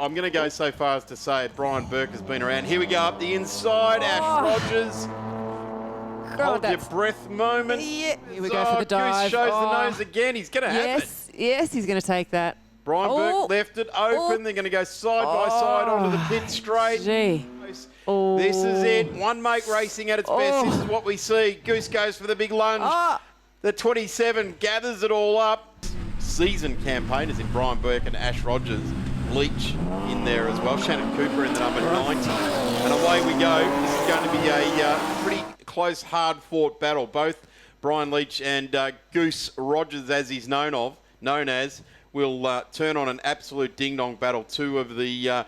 I'm going to go so far as to say Brian Burke has been around. Here we go up the inside. Ash Rogers. Hold your breath moment. Yeah. Here we go for the dive. Goose shows the nose again. He's going to have it. Yes, he's going to take that. Brian Burke left it open. They're going to go side by side onto the pit straight. Gee. This is it. One mate racing at its best. This is what we see. Goose goes for the big lunge. The 27 gathers it all up. Seasoned campaigners in Brian Burke and Ash Rogers. Leach in there as well. Shannon Cooper in the number 90. And away we go. This is going to be a pretty close, hard-fought battle. Both Brian Leach and Goose Rogers, as he's known as, will turn on an absolute ding-dong battle. Two of the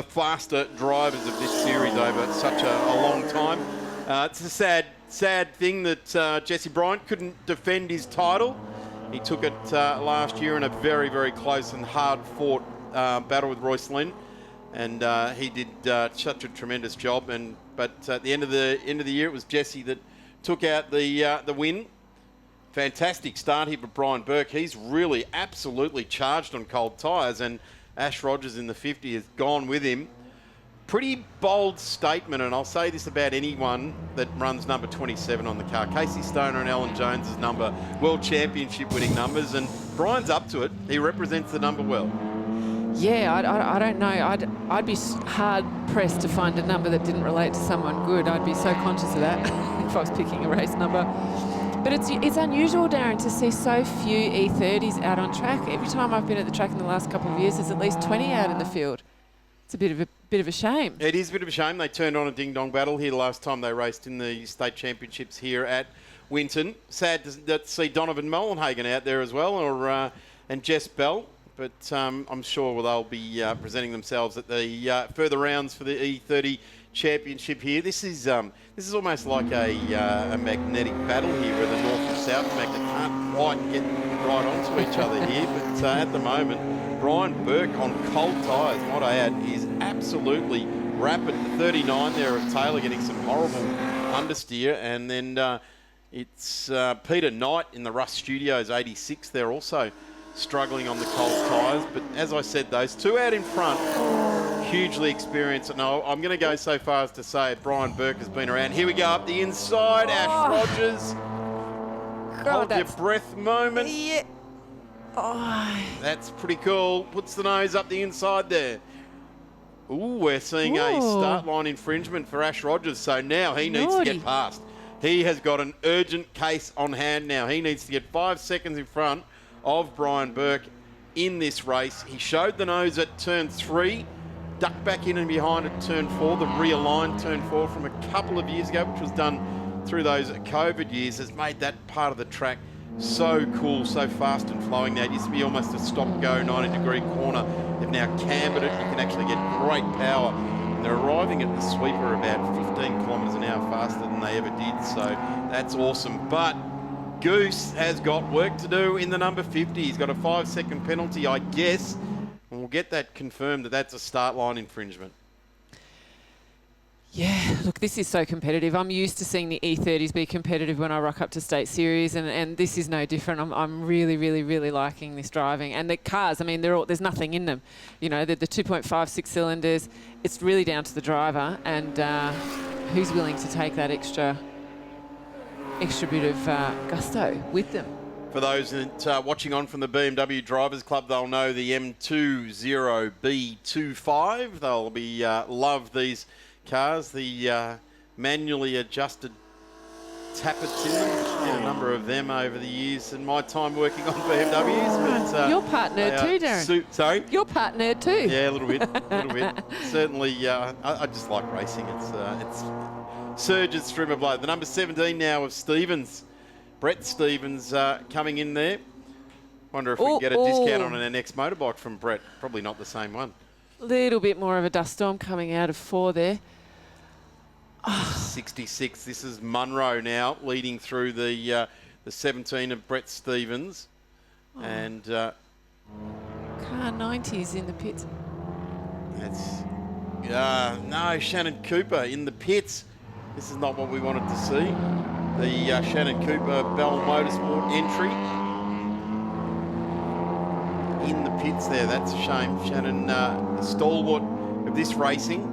faster drivers of this series over such a long time. It's a sad thing that Jesse Bryant couldn't defend his title. He took it last year in a very, very close and hard-fought battle with Royce Lynn, and he did such a tremendous job. But at the end of the year, it was Jesse that took out the win. Fantastic start here for Brian Burke. He's really absolutely charged on cold tyres, and Ash Rogers in the 50 has gone with him. Pretty bold statement, and I'll say this about anyone that runs number 27 on the car. Casey Stoner and Alan Jones's number, World Championship winning numbers, and Brian's up to it. He represents the number well. Yeah, I don't know. I'd be hard pressed to find a number that didn't relate to someone good. I'd be so conscious of that if I was picking a race number. But it's unusual, Darren, to see so few E30s out on track. Every time I've been at the track in the last couple of years, there's at least 20 out in the field. It's a bit of a shame. It is a bit of a shame. They turned on a ding-dong battle here the last time they raced in the state championships here at Winton. Sad to see Donovan Molenhagen out there as well, and Jess Bell. But I'm sure they'll be presenting themselves at the further rounds for the E30 Championship here. This is almost like a magnetic battle here, where the north and south magnet can't quite get right onto each other here. But at the moment, Brian Burke on cold tyres, might I add, is absolutely rapid. The 39 there of Taylor getting some horrible understeer, and then it's Peter Knight in the Russ Studios 86. They're also struggling on the cold tyres. But as I said, those two out in front, hugely experienced. No, I'm going to go so far as to say Brian Burke has been around. Here we go up the inside. Ash Rogers. Hold your breath moment. Yeah. That's pretty cool. Puts the nose up the inside there. Ooh, we're seeing a start line infringement for Ash Rogers. So now he needs to get past. He has got an urgent case on hand now. He needs to get 5 seconds in front of Brian Burke in this race. He showed the nose at turn 3, ducked back in and behind at turn 4, the realigned turn 4 from a couple of years ago, which was done through those COVID years, has made that part of the track so cool, so fast and flowing now. It used to be almost a stop-go 90-degree corner. They've now cambered it. You can actually get great power. And they're arriving at the sweeper about 15 kilometres an hour faster than they ever did. So that's awesome. But Goose has got work to do in the number 50. He's got a 5-second penalty, I guess. And we'll get that confirmed that that's a start line infringement. Yeah, look, this is so competitive. I'm used to seeing the E30s be competitive when I rock up to state series, and this is no different. I'm really, really, really liking this driving. And the cars, I mean, there's nothing in them. You know, the 2.56 cylinders, it's really down to the driver and who's willing to take that extra bit of gusto with them. For those that watching on from the BMW Drivers Club, they'll know the M20B25. They'll be love these cars, the manually adjusted tappets in them. Did a number of them over the years in my time working on BMWs. But, you're part nerd too, Darren. Sorry? You're part nerd too. Yeah, a little bit. Certainly, I just like racing. It's surges through my blood. The number 17 now of Stevens, Brett Stevens, coming in there. Wonder if we can get a discount on our next motorbike from Brett. Probably not the same one. Little bit more of a dust storm coming out of 4 there. 66. This is Munro now leading through the 17 of Brett Stevens. And car 90s in the pits. That's no, Shannon Cooper in the pits. This is not what we wanted to see. The Shannon Cooper Bell Motorsport entry in the pits there. That's a shame. Shannon stalwart of this racing.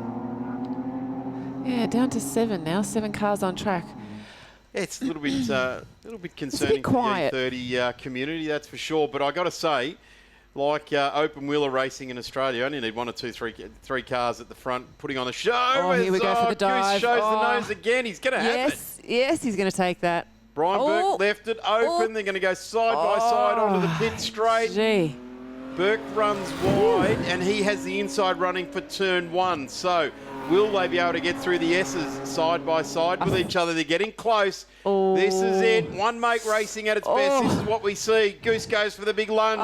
Yeah, down to 7 now. 7 cars on track. Yeah, it's a little bit concerning quiet. for the E30 community, that's for sure. But I got to say, like open wheeler racing in Australia, only need 1 or 2, 3 cars at the front putting on a show. Oh, here we go for the dive. Goose shows the nose again. He's going to have it. Yes, he's going to take that. Brian Burke left it open. They're going to go side by side onto the pit straight. Gee. Burke runs wide, and he has the inside running for turn 1. So will they be able to get through the S's side by side with each other? They're getting close. Oh. This is it. One mate racing at its best. This is what we see. Goose goes for the big lunge.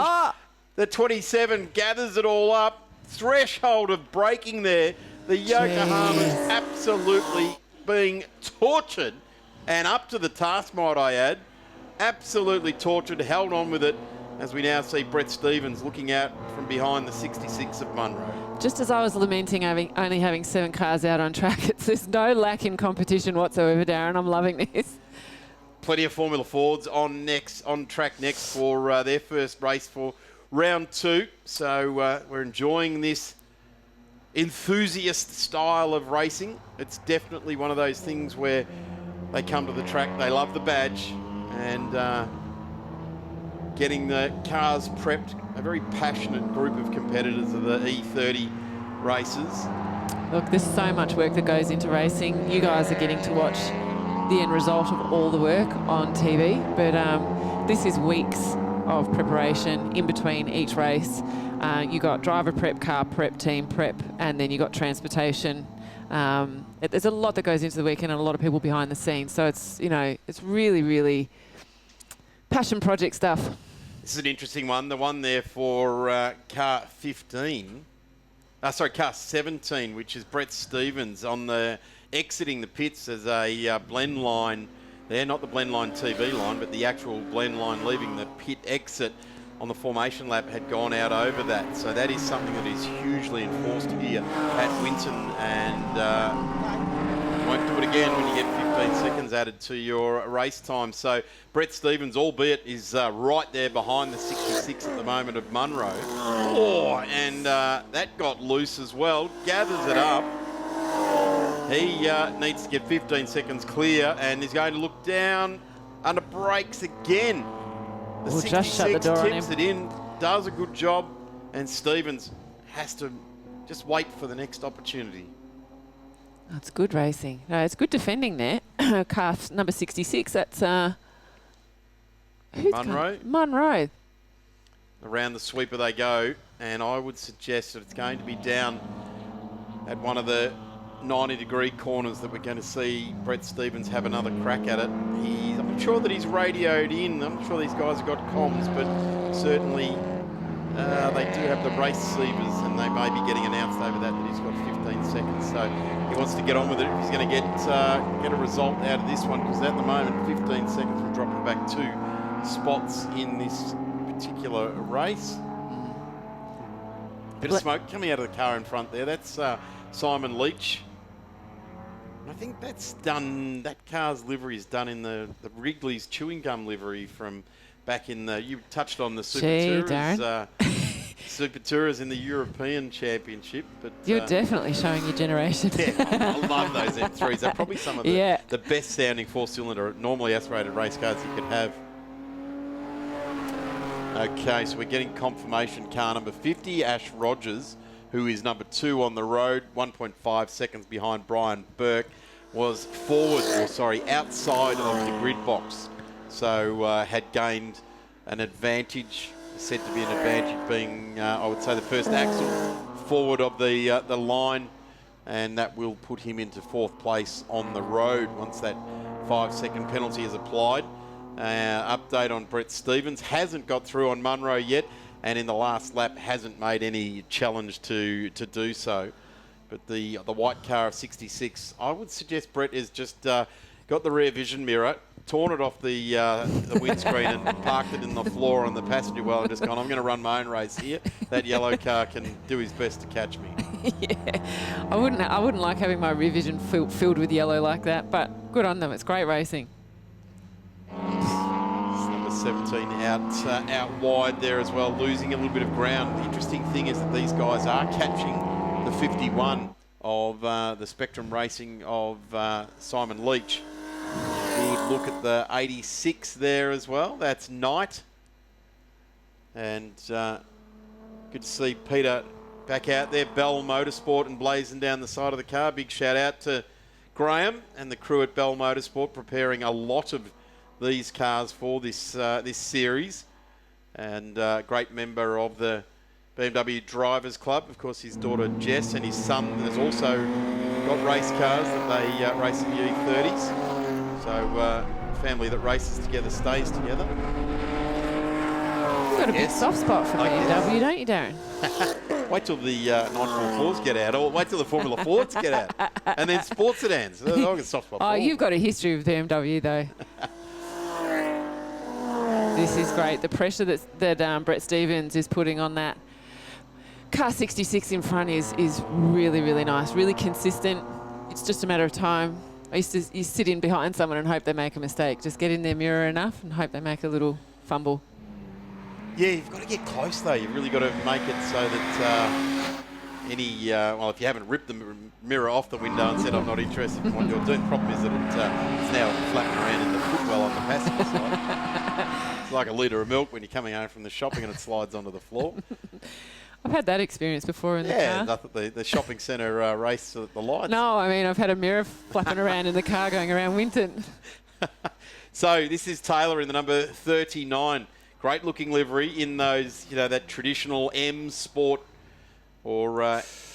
The 27 gathers it all up. Threshold of braking there. The Yokohama's absolutely being tortured and up to the task, might I add. Absolutely tortured, held on with it, as we now see Brett Stevens looking out from behind the 66 of Munro. Just as I was lamenting only having 7 cars out on track, there's no lack in competition whatsoever, Darren. I'm loving this. Plenty of Formula Fords on track next for their first race for round 2. So we're enjoying this enthusiast style of racing. It's definitely one of those things where they come to the track, they love the badge, and getting the cars prepped. A very passionate group of competitors of the E30 races. Look, there's so much work that goes into racing. You guys are getting to watch the end result of all the work on TV, but this is weeks of preparation in between each race. You got driver prep, car prep, team prep, and then you got transportation. There's a lot that goes into the weekend and a lot of people behind the scenes. So it's, it's really, really passion project stuff. This is an interesting one. The one there for car 17, which is Brett Stevens on the exiting the pits as a blend line. They're not the blend line TV line, but the actual blend line leaving the pit exit on the formation lap had gone out over that. So that is something that is hugely enforced here at Winton, and won't do it again when you get 15 seconds added to your race time. So Brett Stevens, albeit, is right there behind the 66 at the moment of Munro. And that got loose as well. Gathers it up. He needs to get 15 seconds clear, and is going to look down under brakes again. The 66 just shut the door tips on it in, does a good job, and Stevens has to just wait for the next opportunity. That's good racing. No, it's good defending there. Car number 66, that's... Munro. Munro. Around the sweeper they go, and I would suggest that it's going to be down at one of the 90-degree corners that we're going to see Brett Stevens have another crack at it. I'm not sure that he's radioed in. I'm not sure these guys have got comms, but certainly they do have the race receivers, and they may be getting announced over that he's got 15 seconds. So he wants to get on with it if he's going to get a result out of this one, because at the moment 15 seconds will drop him back 2 spots in this particular race. Bit of smoke coming out of the car in front there. That's Simon Leach. I think that's done, that car's livery is done in the Wrigley's chewing gum livery from back in the, you touched on the Super Tourers. Super Tourers in the European Championship. But you're definitely showing your generation. Yeah, I love those M3s. They're probably some of the best sounding 4-cylinder, normally aspirated race cars you could have. Okay, so we're getting confirmation. Car number 50, Ash Rogers, who is number 2 on the road, 1.5 seconds behind Brian Burke, was outside of the grid box. So had gained an advantage, said to be an advantage being, I would say, the first axle forward of the line, and that will put him into 4th place on the road once that 5-second penalty is applied. Update on Brett Stevens, hasn't got through on Munro yet, and in the last lap hasn't made any challenge to do so. But the white car of 66, I would suggest Brett has just got the rear vision mirror, torn it off the windscreen and parked it in the floor on the passenger well and just gone, I'm going to run my own race here. That yellow car can do his best to catch me. Yeah, I wouldn't like having my rear vision filled with yellow like that, but good on them. It's great racing. Number 17 out wide there as well, losing a little bit of ground. The interesting thing is that these guys are catching the 51 of the Spectrum Racing of Simon Leach. Good look at the 86 there as well. That's Knight. And good to see Peter back out there. Bell Motorsport and blazing down the side of the car. Big shout out to Graham and the crew at Bell Motorsport, preparing a lot of these cars for this this series. And great member of the BMW Drivers Club. Of course, his daughter Jess and his son has also got race cars that they race in the E30s. So family that races together stays together. You've got a big soft spot for BMW, don't you, Darren? Wait till the 944s get out, or wait till the Formula Fords get out, and then sports sedans. I've got a soft spot. Oh, you've got a history with BMW, though. This is great. The pressure that Brett Stevens is putting on that car 66 in front is really, really nice, really consistent. It's just a matter of time. I used to sit in behind someone and hope they make a mistake. Just get in their mirror enough and hope they make a little fumble. Yeah, you've got to get close though. You've really got to make it so that well, if you haven't ripped the mirror off the window and said I'm not interested in what you're doing, the problem is that it's now flapping around in the footwell on the passenger side. It's like a litre of milk when you're coming home from the shopping and it slides onto the floor. I've had that experience before in the car. Yeah, the shopping centre race at the lights. No, I mean, I've had a mirror flapping around in the car going around Winton. So this is Taylor in the number 39. Great looking livery in those, that traditional M Sport or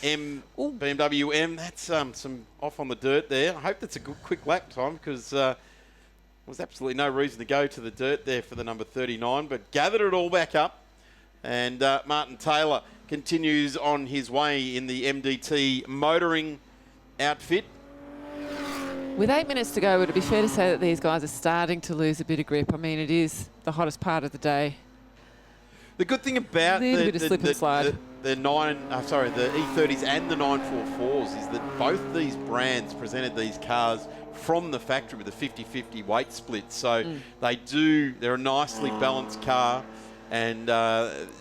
BMW M. That's some off on the dirt there. I hope that's a good quick lap time because there was absolutely no reason to go to the dirt there for the number 39, but gathered it all back up. And Martin Taylor continues on his way in the MDT motoring outfit. With 8 minutes to go, would it be fair to say that these guys are starting to lose a bit of grip? I mean, it is the hottest part of the day. The good thing about the E30s and the 944s is that both these brands presented these cars from the factory with a 50-50 weight split. So they're a nicely balanced car. And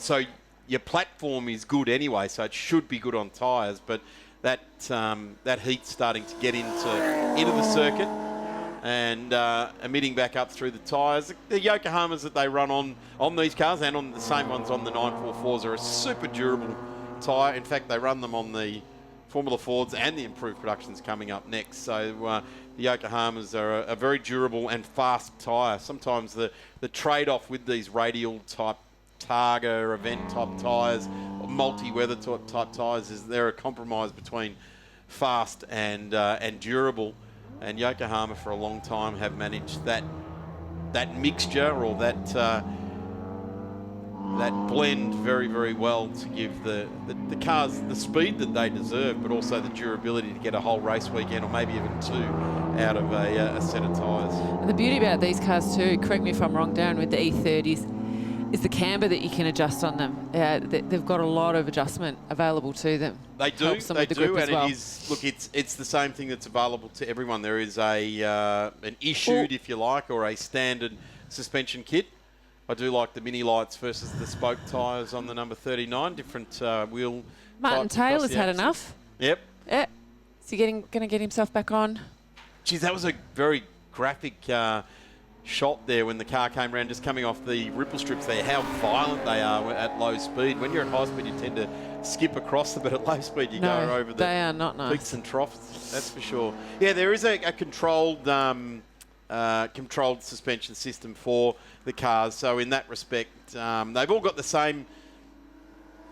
so your platform is good anyway, so it should be good on tyres. But that heat's starting to get into the circuit and emitting back up through the tyres. The Yokohamas that they run on these cars and on the same ones on the 944s are a super durable tyre. In fact, they run them on the Formula Fords and the improved productions coming up next. So the Yokohamas are a very durable and fast tyre. Sometimes the trade-off with these radial type Targa event type tyres or multi-weather type tyres is they're a compromise between fast and durable. And Yokohama for a long time have managed that mixture or that blend very, very well to give the cars the speed that they deserve, but also the durability to get a whole race weekend or maybe even two out of a set of tyres. And the beauty about these cars too, correct me if I'm wrong, Darren, with the E30s, is the camber that you can adjust on them. They've got a lot of adjustment available to them. They do, and it is. Look, it's the same thing that's available to everyone. There is an issued, if you like, or a standard suspension kit. I do like the mini lights versus the spoke tyres on the number 39. Different wheel. Martin Taylor's had enough. Yep. Yeah. Is he going to get himself back on? Geez, that was a very graphic shot there when the car came around, just coming off the ripple strips there, how violent they are at low speed. When you're at high speed, you tend to skip across them, but at low speed, you go over the they are not nice. Peaks and troughs, that's for sure. Yeah, there is a controlled suspension system for the cars, so in that respect, they've all got the same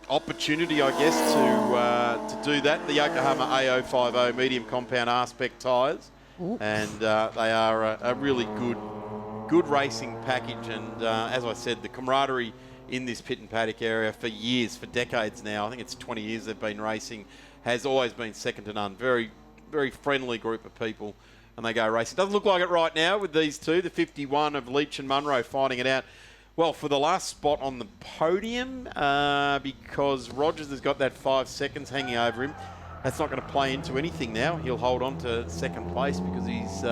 opportunity, I guess, to do that. The Yokohama A050 medium compound R-spec tyres, and they are a really good racing package. And as I said, the camaraderie in this pit and paddock area for years, for decades now, I think it's 20 years they've been racing, has always been second to none. Very, very friendly group of people, and they go racing. Doesn't look like it right now with these two, the 51 of Leach and Munro fighting it out. Well, for the last spot on the podium, because Rogers has got that 5 seconds hanging over him. That's not going to play into anything now. He'll hold on to second place because he's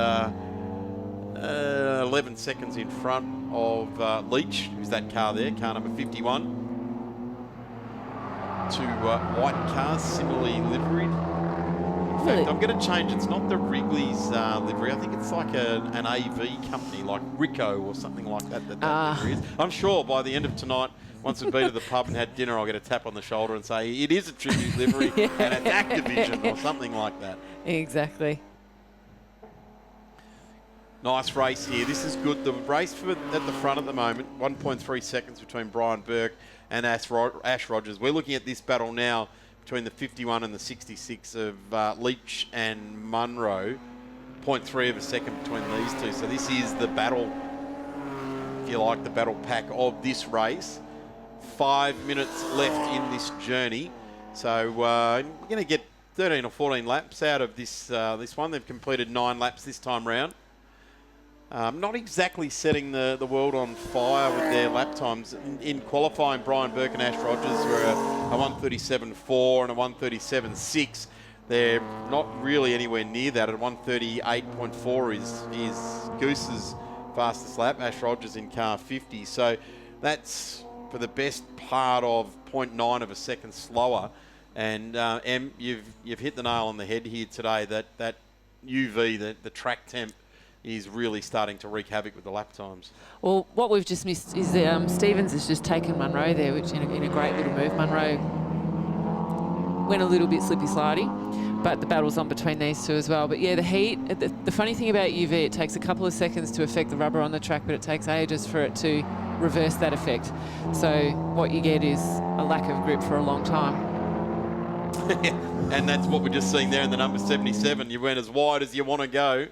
11 seconds in front of Leach, who's that car there, car number 51. Two white cars, similarly liveried. In fact, I'm going to change. It's not the Wrigley's livery. I think it's like an AV company, like Ricoh or something like that. That livery is. I'm sure by the end of tonight, once we've been to the pub and had dinner, I'll get a tap on the shoulder and say it is a tribute livery and it's Activision or something like that. Exactly. Nice race here. This is good. The race at the front at the moment, 1.3 seconds between Brian Burke and Ash Rogers. We're looking at this battle now between the 51 and the 66 of Leach and Munro. 0.3 of a second between these two. So this is the battle, if you like, the battle pack of this race. 5 minutes left in this journey. So we're going to get 13 or 14 laps out of this one. They've completed 9 laps this time round. Not exactly setting the world on fire with their lap times. In qualifying, Brian Burke and Ash Rogers were a 1:37.4 and a 1:37.6. They're not really anywhere near that. At 1:38.4 is Goose's fastest lap, Ash Rogers in car 50. So that's for the best part of 0.9 of a second slower. And Em, you've hit the nail on the head here today. That UV, the track temp, is really starting to wreak havoc with the lap times. Well, what we've just missed is Stevens has just taken Munro there, which in a great little move. Munro went a little bit slippy-slidey, but the battle's on between these two as well. But yeah, the heat, the funny thing about UV, it takes a couple of seconds to affect the rubber on the track, but it takes ages for it to reverse that effect. So what you get is a lack of grip for a long time. And that's what we're just seeing there in the number 77. You went as wide as you want to go.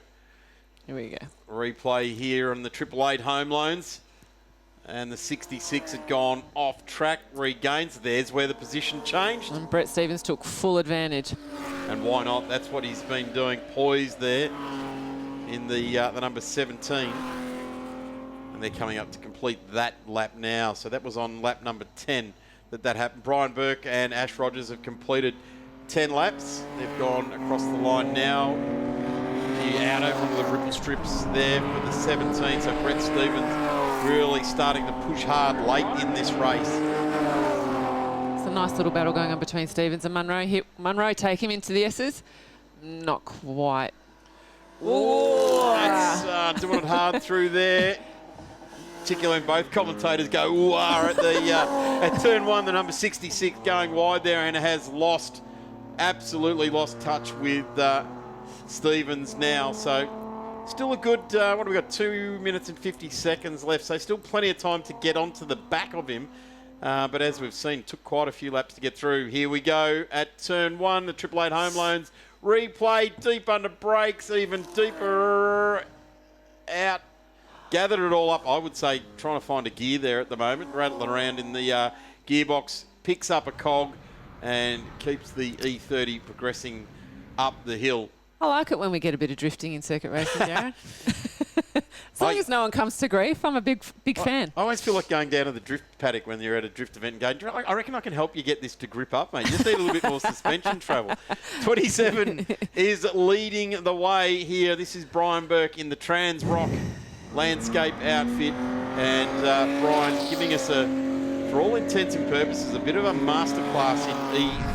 Here we go. Replay here on the 888 home loans. And the 66 had gone off track, regains. There's where the position changed. And Brett Stevens took full advantage. And why not? That's what he's been doing, poised there in the number 17. And they're coming up to complete that lap now. So that was on lap number 10 that happened. Brian Burke and Ash Rogers have completed 10 laps. They've gone across the line now. Out over the ripple strips there for the 17. So Brett Stevens really starting to push hard late in this race. It's a nice little battle going on between Stevens and Munro. Munro take him into the S's? Not quite. Oh, that's doing it hard through there. Particularly when both commentators go ooh at at turn 1, the number 66 going wide there, and has absolutely lost touch with Stevens now. So still a good, what have we got, 2 minutes and 50 seconds left. So still plenty of time to get onto the back of him. But as we've seen, took quite a few laps to get through. Here we go at turn 1, the 888 home loans. Replay, deep under brakes, even deeper out. Gathered it all up, I would say, trying to find a gear there at the moment. Rattling around in the gearbox, picks up a cog and keeps the E30 progressing up the hill. I like it when we get a bit of drifting in circuit racing, Darren. As long as no one comes to grief, I'm a big fan. I always feel like going down to the drift paddock when you're at a drift event and going, I reckon I can help you get this to grip up, mate. You just need a little bit more suspension travel. 27 is leading the way here. This is Brian Burke in the Trans Rock landscape outfit, and Brian giving us for all intents and purposes, a bit of a masterclass in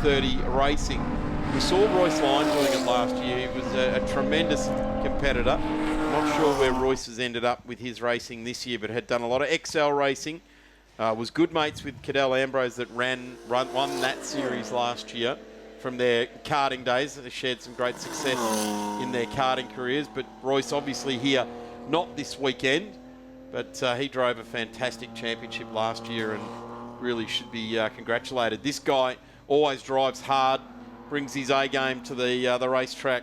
E30 racing. We saw Royce Lyon doing it last year. He was a tremendous competitor. I'm not sure where Royce has ended up with his racing this year, but had done a lot of XL racing. Was good mates with Cadell Ambrose that won that series last year from their karting days. They shared some great success in their karting careers, but Royce obviously here, not this weekend, but he drove a fantastic championship last year and really should be congratulated. This guy always drives hard, brings his A game to the racetrack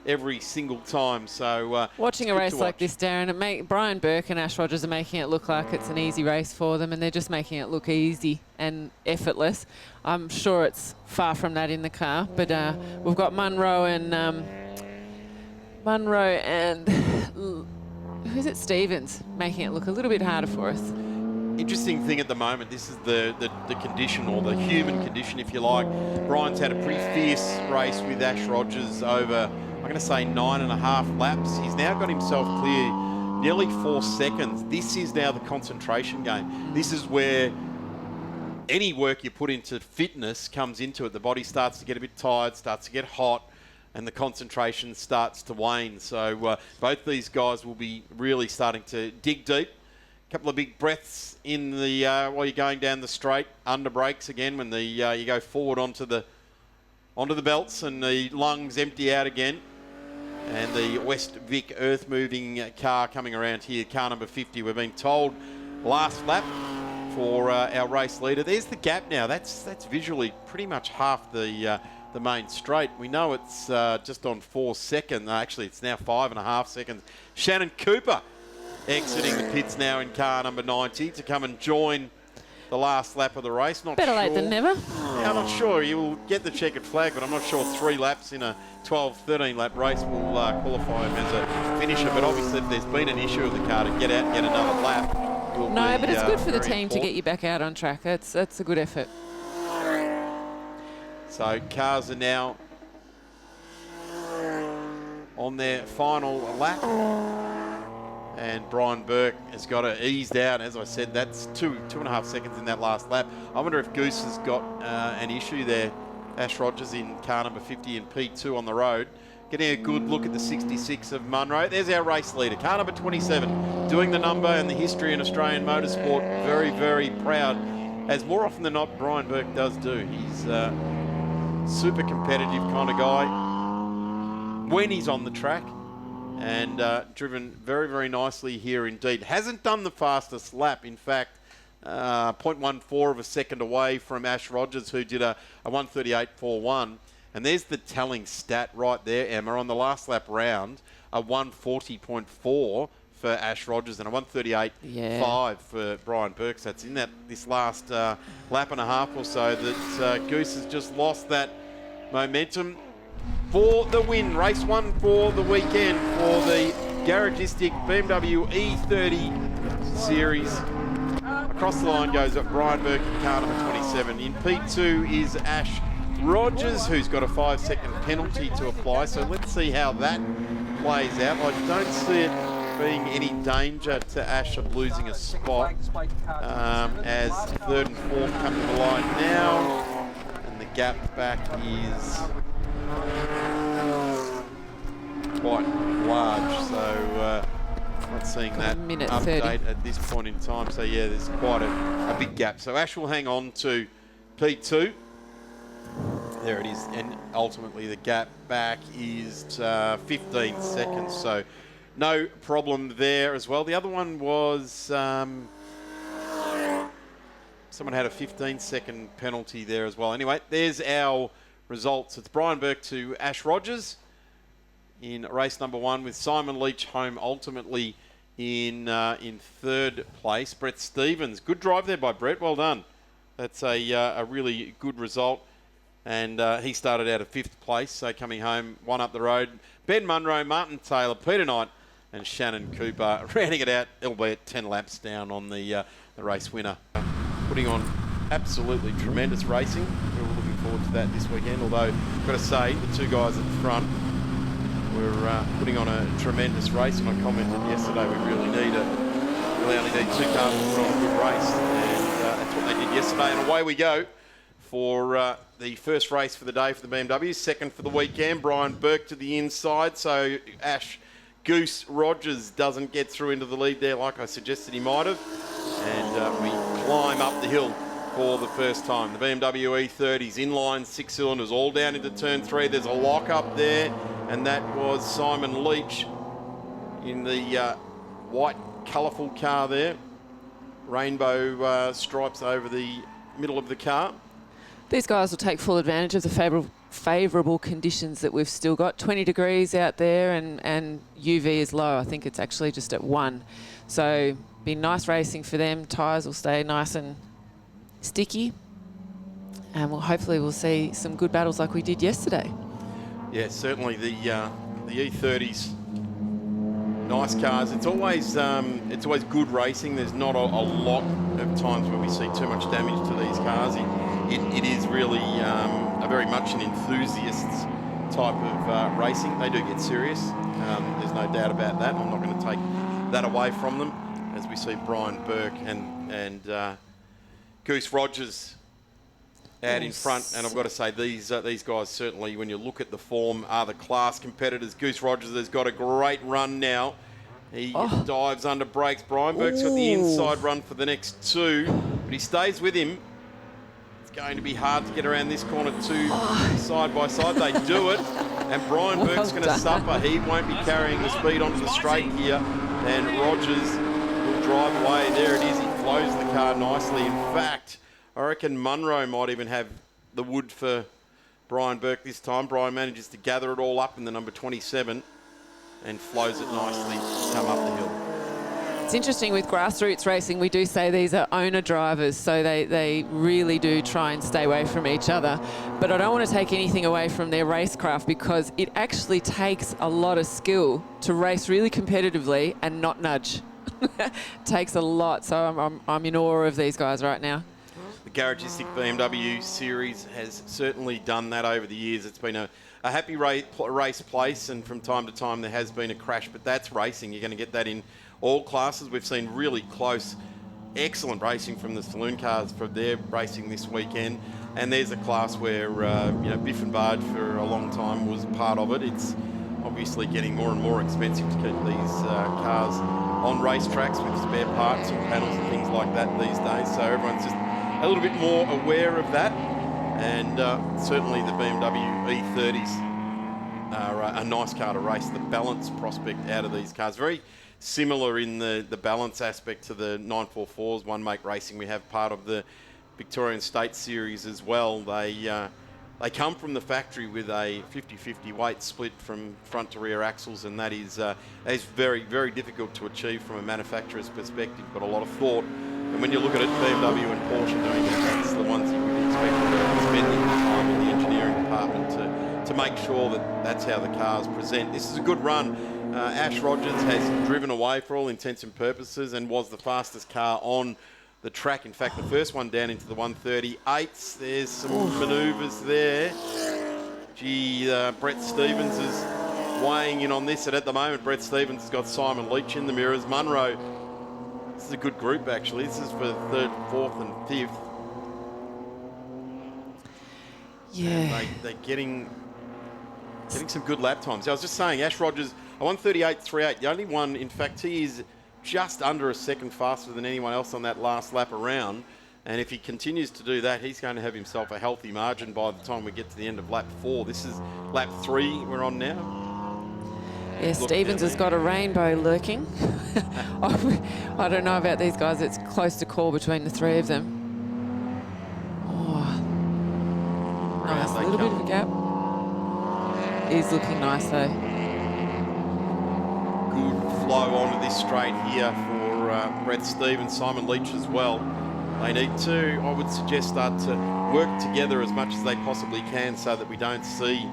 every single time. So watching a race like this, Darren, Brian Burke and Ash Rogers are making it look like it's an easy race for them, and they're just making it look easy and effortless. I'm sure it's far from that in the car, but we've got Munro and who's it? Stevens making it look a little bit harder for us. Interesting thing at the moment, this is the condition, or the human condition, if you like. Brian's had a pretty fierce race with Ash Rogers over, I'm going to say 9.5 laps. He's now got himself clear nearly 4 seconds. This is now the concentration game. This is where any work you put into fitness comes into it. The body starts to get a bit tired, starts to get hot, and the concentration starts to wane. So both these guys will be really starting to dig deep. A couple of big breaths in the while you're going down the straight. Under brakes again when the you go forward onto the belts and the lungs empty out again. And the West Vic earth-moving car coming around here, car number 50. We've been told last lap for our race leader. There's the gap now. That's visually pretty much half the main straight. We know it's just on 4 seconds. Actually, it's now 5.5 seconds. Shannon Cooper exiting the pits now in car number 90 to come and join the last lap of the race. Not Better sure. late than never. Yeah, I'm not sure. You will get the checkered flag, but I'm not sure 3 laps in a 12, 13 lap race will qualify him as a finisher. But obviously, if there's been an issue with the car, to get out and get another lap. No, but it's good for the team to get you back out on track. That's a good effort. So cars are now on their final lap. And Brian Burke has got to ease out. As I said, that's 2.5 seconds in that last lap. I wonder if Goose has got an issue there. Ash Rogers in car number 50 and P2 on the road. Getting a good look at the 66 of Munro. There's our race leader, car number 27, doing the number and the history in Australian motorsport. Very, very proud, as more often than not Brian Burke does do. He's a super competitive kind of guy when he's on the track. And driven very, very nicely here indeed. Hasn't done the fastest lap. In fact, 0.14 of a second away from Ash Rogers, who did a 1:38.41. And there's the telling stat right there, Emma. On the last lap round, a 1:40.4 for Ash Rogers and a 1:38.5 for Brian Burke. That's in this last lap and a half or so that Goose has just lost that momentum. For the win, race 1 for the weekend for the Garagistic BMW E30 series. Across the line goes Brian Burke in car number 27. In P2 is Ash Rogers, who's got a 5-second penalty to apply. So let's see how that plays out. I don't see it being any danger to Ash of losing a spot as 3rd and 4th come to the line now. And the gap back is quite large, so not seeing that update 30 at this point in time. So yeah, there's quite a big gap. So Ash will hang on to P2. There it is, and ultimately the gap back is 15 seconds. So no problem there as well. The other one was someone had a 15-second penalty there as well. Anyway, there's our results. It's Brian Burke to Ash Rogers in race number 1, with Simon Leach home ultimately in 3rd place. Brett Stevens, good drive there by Brett. Well done. That's a really good result. And he started out at 5th place, so coming home 1 up the road. Ben Munro, Martin Taylor, Peter Knight, and Shannon Cooper rounding it out, albeit 10 laps down on the race winner. Putting on absolutely tremendous racing. We're looking forward to that this weekend, although I've got to say the 2 guys at the front were putting on a tremendous race, and I commented yesterday we really only need 2 cars to put on a good race, and that's what they did yesterday, and away we go for the first race for the day for the BMW, second for the weekend. Brian Burke to the inside, so Ash Goose Rogers doesn't get through into the lead there like I suggested he might have, and we climb up the hill for the first time. The BMW E30's inline 6 cylinders all down into turn 3. There's a lock up there, and that was Simon Leach in the white colourful car there. Rainbow stripes over the middle of the car. These guys will take full advantage of the favourable conditions that we've still got. 20 degrees out there, and UV is low. I think it's actually just at 1. So be nice racing for them. Tyres will stay nice and sticky, and hopefully we'll see some good battles like we did yesterday. Yeah, certainly the E30's nice cars. It's always good racing. There's not a lot of times where we see too much damage to these cars. It is really a very much an enthusiast's type of racing. They do get serious. There's no doubt about that. I'm not going to take that away from them, as we see Brian Burke and Goose Rogers out in front. And I've got to say, these guys certainly, when you look at the form, are the class competitors. Goose Rogers has got a great run now. He dives under brakes. Brian Burke's got the inside run for the next two, but he stays with him. It's going to be hard to get around this corner two side by side. They do it, and Brian Burke's going to suffer. He won't be carrying the speed onto the straight here, and Rogers will drive away. There it is. He flows the car nicely. In fact, I reckon Munro might even have the wood for Brian Burke this time. Brian manages to gather it all up in the number 27 and flows it nicely to come up the hill. It's interesting with grassroots racing, we do say these are owner drivers, so they really do try and stay away from each other. But I don't want to take anything away from their racecraft, because it actually takes a lot of skill to race really competitively and not nudge. It takes a lot, so I'm in awe of these guys right now. The Garagistic BMW series has certainly done that over the years. It's been a happy race place, and from time to time there has been a crash, but that's racing. You're going to get that in all classes. We've seen really close, excellent racing from the saloon cars for their racing this weekend, and there's a class where Biff and Barge for a long time was part of it. It's obviously getting more and more expensive to keep these cars on racetracks with spare parts and panels and things like that these days, so everyone's just a little bit more aware of that. And certainly the BMW E30s are a nice car to race. The balance prospect out of these cars, very similar in the balance aspect to the 944s, One Make Racing. We have part of the Victorian State Series as well. They come from the factory with a 50-50 weight split from front to rear axles, and that is very, very difficult to achieve from a manufacturer's perspective, but a lot of thought. And when you look at it, BMW and Porsche doing it, that's the ones you would expect to spending the time in the engineering department to make sure that that's how the cars present. This is a good run. Ash Rogers has driven away for all intents and purposes and was the fastest car on the track. In fact, the first one down into the 138s. There's some manoeuvres there. Gee, Brett Stevens is weighing in on this, and at the moment, Brett Stevens has got Simon Leach in the mirrors. Munro, this is a good group, actually. This is for third, fourth, and fifth. Yeah. And they're getting some good lap times. I was just saying, Ash Rogers, a 138.38, the only one, in fact, he is just under a second faster than anyone else on that last lap around. And if he continues to do that, he's going to have himself a healthy margin by the time we get to the end of lap 4. This is lap 3 we're on now. Yeah, Stevens has got a rainbow lurking. I don't know about these guys. It's close to call between the three of them. Oh, nice. A little bit of a gap. He's looking nice, though. Good flow onto this straight here for Brett Stevens, Simon Leach as well. They need to, I would suggest, start to work together as much as they possibly can so that we don't see,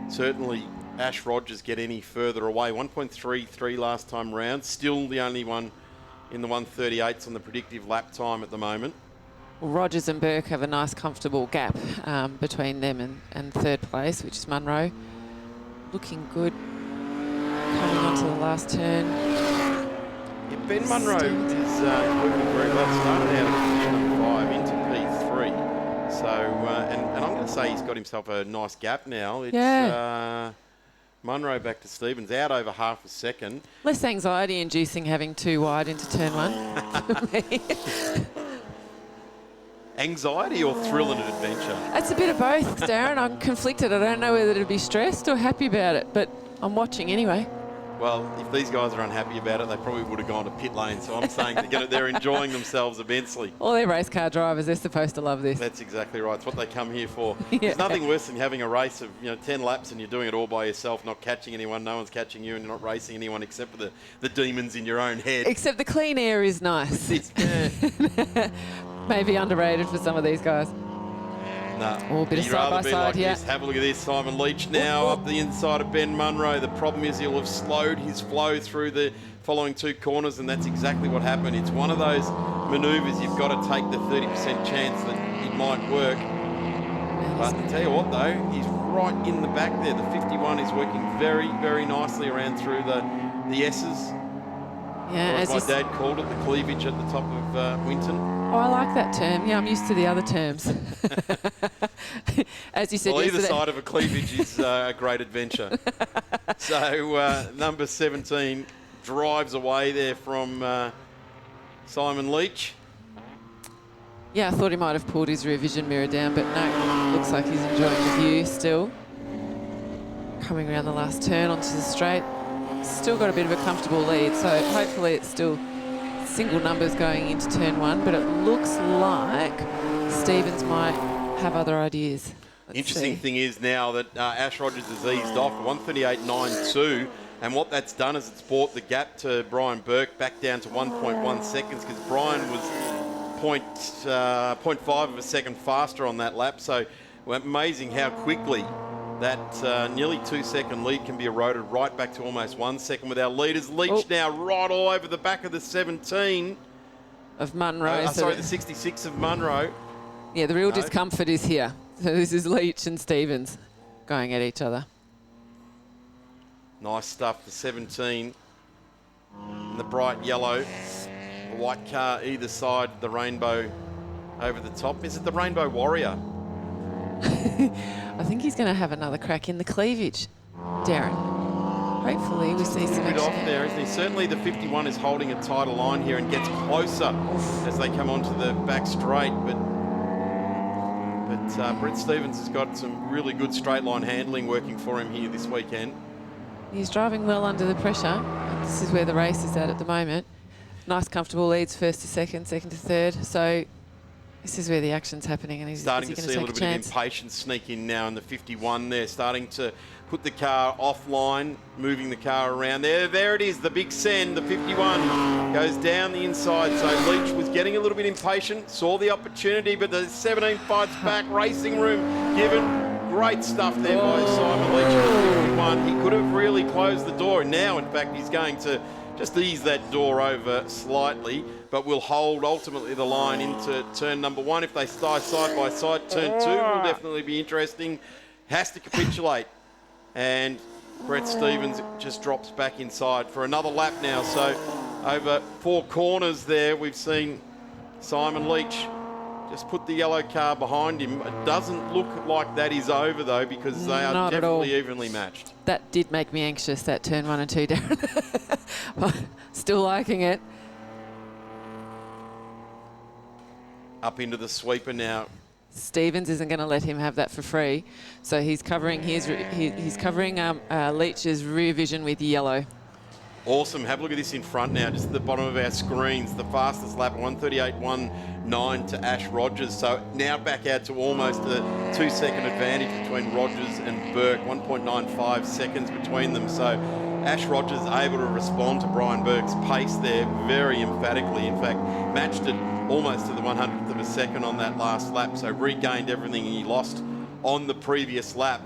certainly, Ash Rogers get any further away. 1.33 last time round, still the only one in the 138s on the predictive lap time at the moment. Well, Rogers and Burke have a nice comfortable gap between them and third place, which is Munro. Looking good. Coming onto the last turn. Yeah, Ben Munro is moving very well. Started out at number 5 into P3. So, and I'm going to say he's got himself a nice gap now. It's, Munro back to Stevens, out over half a second. Less anxiety-inducing having too wide into turn 1. Anxiety or thrill and adventure? It's a bit of both, Darren. I'm conflicted. I don't know whether to be stressed or happy about it, but I'm watching anyway. Well, if these guys are unhappy about it, they probably would have gone to pit lane. So I'm saying they're enjoying themselves immensely. All they're race car drivers. They're supposed to love this. That's exactly right. It's what they come here for. Yeah. There's nothing worse than having a race of 10 laps and you're doing it all by yourself, not catching anyone. No one's catching you, and you're not racing anyone except for the demons in your own head. Except the clean air is nice. Maybe underrated for some of these guys. No. Oh, a bit of side by side here. Have a look at this. Simon Leach now up the inside of Ben Munro. The problem is he'll have slowed his flow through the following two corners, and that's exactly what happened. It's one of those manoeuvres you've got to take the 30% chance that it might work. But I tell you what, though, he's right in the back there. The 51 is working very, very nicely around through the S's. Yeah, Or as as my dad called it, the cleavage at the top of Winton. Oh, I like that term. Yeah, I'm used to the other terms. As you said Well, either yesterday. side of a cleavage is a great adventure. So number 17 drives away there from Simon Leach. Yeah, I thought he might have pulled his rear vision mirror down, but no, looks like he's enjoying the view still. Coming around the last turn onto the straight. Still got a bit of a comfortable lead, so hopefully it's still single numbers going into turn 1, but it looks like Stevens might have other ideas. Interesting thing is now that Ash Rogers has eased off 138.92, and what that's done is it's brought the gap to Brian Burke back down to 1.1 seconds, because Brian was 0.5 of a second faster on that lap. So amazing how quickly that nearly 2-second lead can be eroded right back to almost 1 second with our leaders. Leach now right all over the back of the 17. Of Munro. Sorry, the 66 of Munro. Yeah, the real discomfort is here. So this is Leach and Stevens going at each other. Nice stuff, the 17. And the bright yellow. The white car either side, the rainbow over the top. Is it the Rainbow Warrior? I think he's going to have another crack in the cleavage, Darren. Hopefully we see some A bit off action. there, isn't he? Certainly the 51 is holding a tighter line here and gets closer as they come onto the back straight. But Brett Stevens has got some really good straight line handling working for him here this weekend. He's driving well under the pressure. This is where the race is at the moment. Nice comfortable leads, first to second, second to third. So this is where the action's happening, and he's Starting to see a little bit of impatience sneak in now in the 51 there, starting to put the car offline, moving the car around. There it is, the big send, the 51 goes down the inside. So Leach was getting a little bit impatient, saw the opportunity, but the 17 fights back, racing room given. Great stuff there by Simon Leach in the 51. He could have really closed the door. Now, in fact, he's going to just ease that door over slightly, but will hold ultimately the line into turn number 1. If they stay side by side, turn 2 will definitely be interesting. Has to capitulate. And Brett Stevens just drops back inside for another lap now. So over 4 corners there, we've seen Simon Leach just put the yellow car behind him. It doesn't look like that is over, though, because they are Not definitely evenly matched. That did make me anxious, that turn 1 and 2, Darren. Still liking it. Up into the sweeper now. Stevens isn't going to let him have that for free, so he's covering he's covering Leach's rear vision with yellow. Awesome. Have a look at this in front now, just at the bottom of our screens. The fastest lap, 138.19 to Ash Rogers. So now back out to almost a 2-second advantage between Rogers and Burke, 1.95 seconds between them. So Ash Rogers able to respond to Brian Burke's pace there very emphatically. In fact, matched it almost to the 100th of a second on that last lap. So regained everything he lost on the previous lap.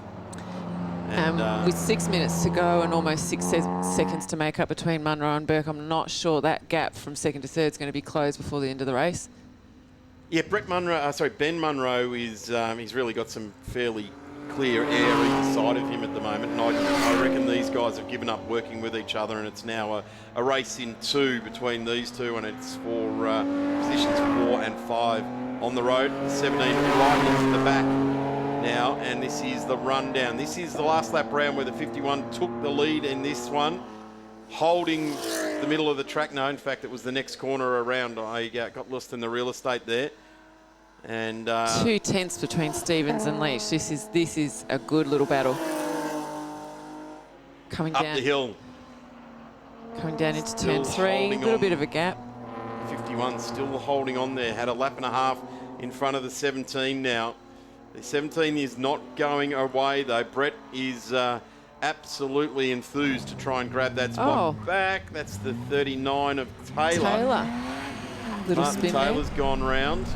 And, with 6 minutes to go and almost 6 seconds to make up between Munro and Burke, I'm not sure that gap from second to third is going to be closed before the end of the race. Yeah, Ben Munro is he's really got some fairly clear air either side of him at the moment, and I reckon these guys have given up working with each other, and it's now a race in 2 between these two, and it's for positions 4 and 5 on the road. 17 right into the back now, and this is the rundown. This is the last lap round where the 51 took the lead in this one, holding the middle of the track. No, in fact, it was the next corner around. I got lost in the real estate there. And 2 tenths between Stevens and Leach. This is a good little battle. Coming up down the hill. Coming down into Still turn 3. A holding little on. bit of a gap. 51 still holding on there. Had a lap and a half in front of the 17 now. The 17 is not going away, though. Brett is absolutely enthused to try and grab that spot back. That's the 39 of Taylor. Little Martin spin Taylor's gone round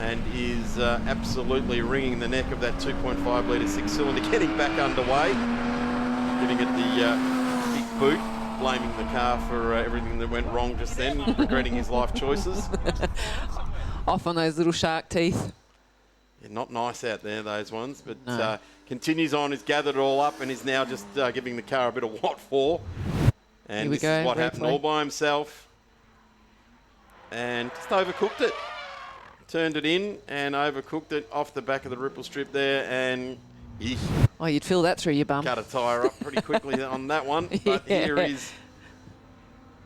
and is absolutely wringing the neck of that 2.5 litre 6-cylinder, getting back underway, giving it the big boot, blaming the car for everything that went wrong just then, regretting his life choices. Off on those little shark teeth. Yeah, not nice out there, those ones, but No. continues on, has gathered it all up and is now just giving the car a bit of what for. And Here we this go, is what happened replay. all by himself. And just overcooked it. Turned it in and overcooked it off the back of the ripple strip there. And he Oh, you'd feel that through your bum. cut a tyre up pretty quickly on that one. But here is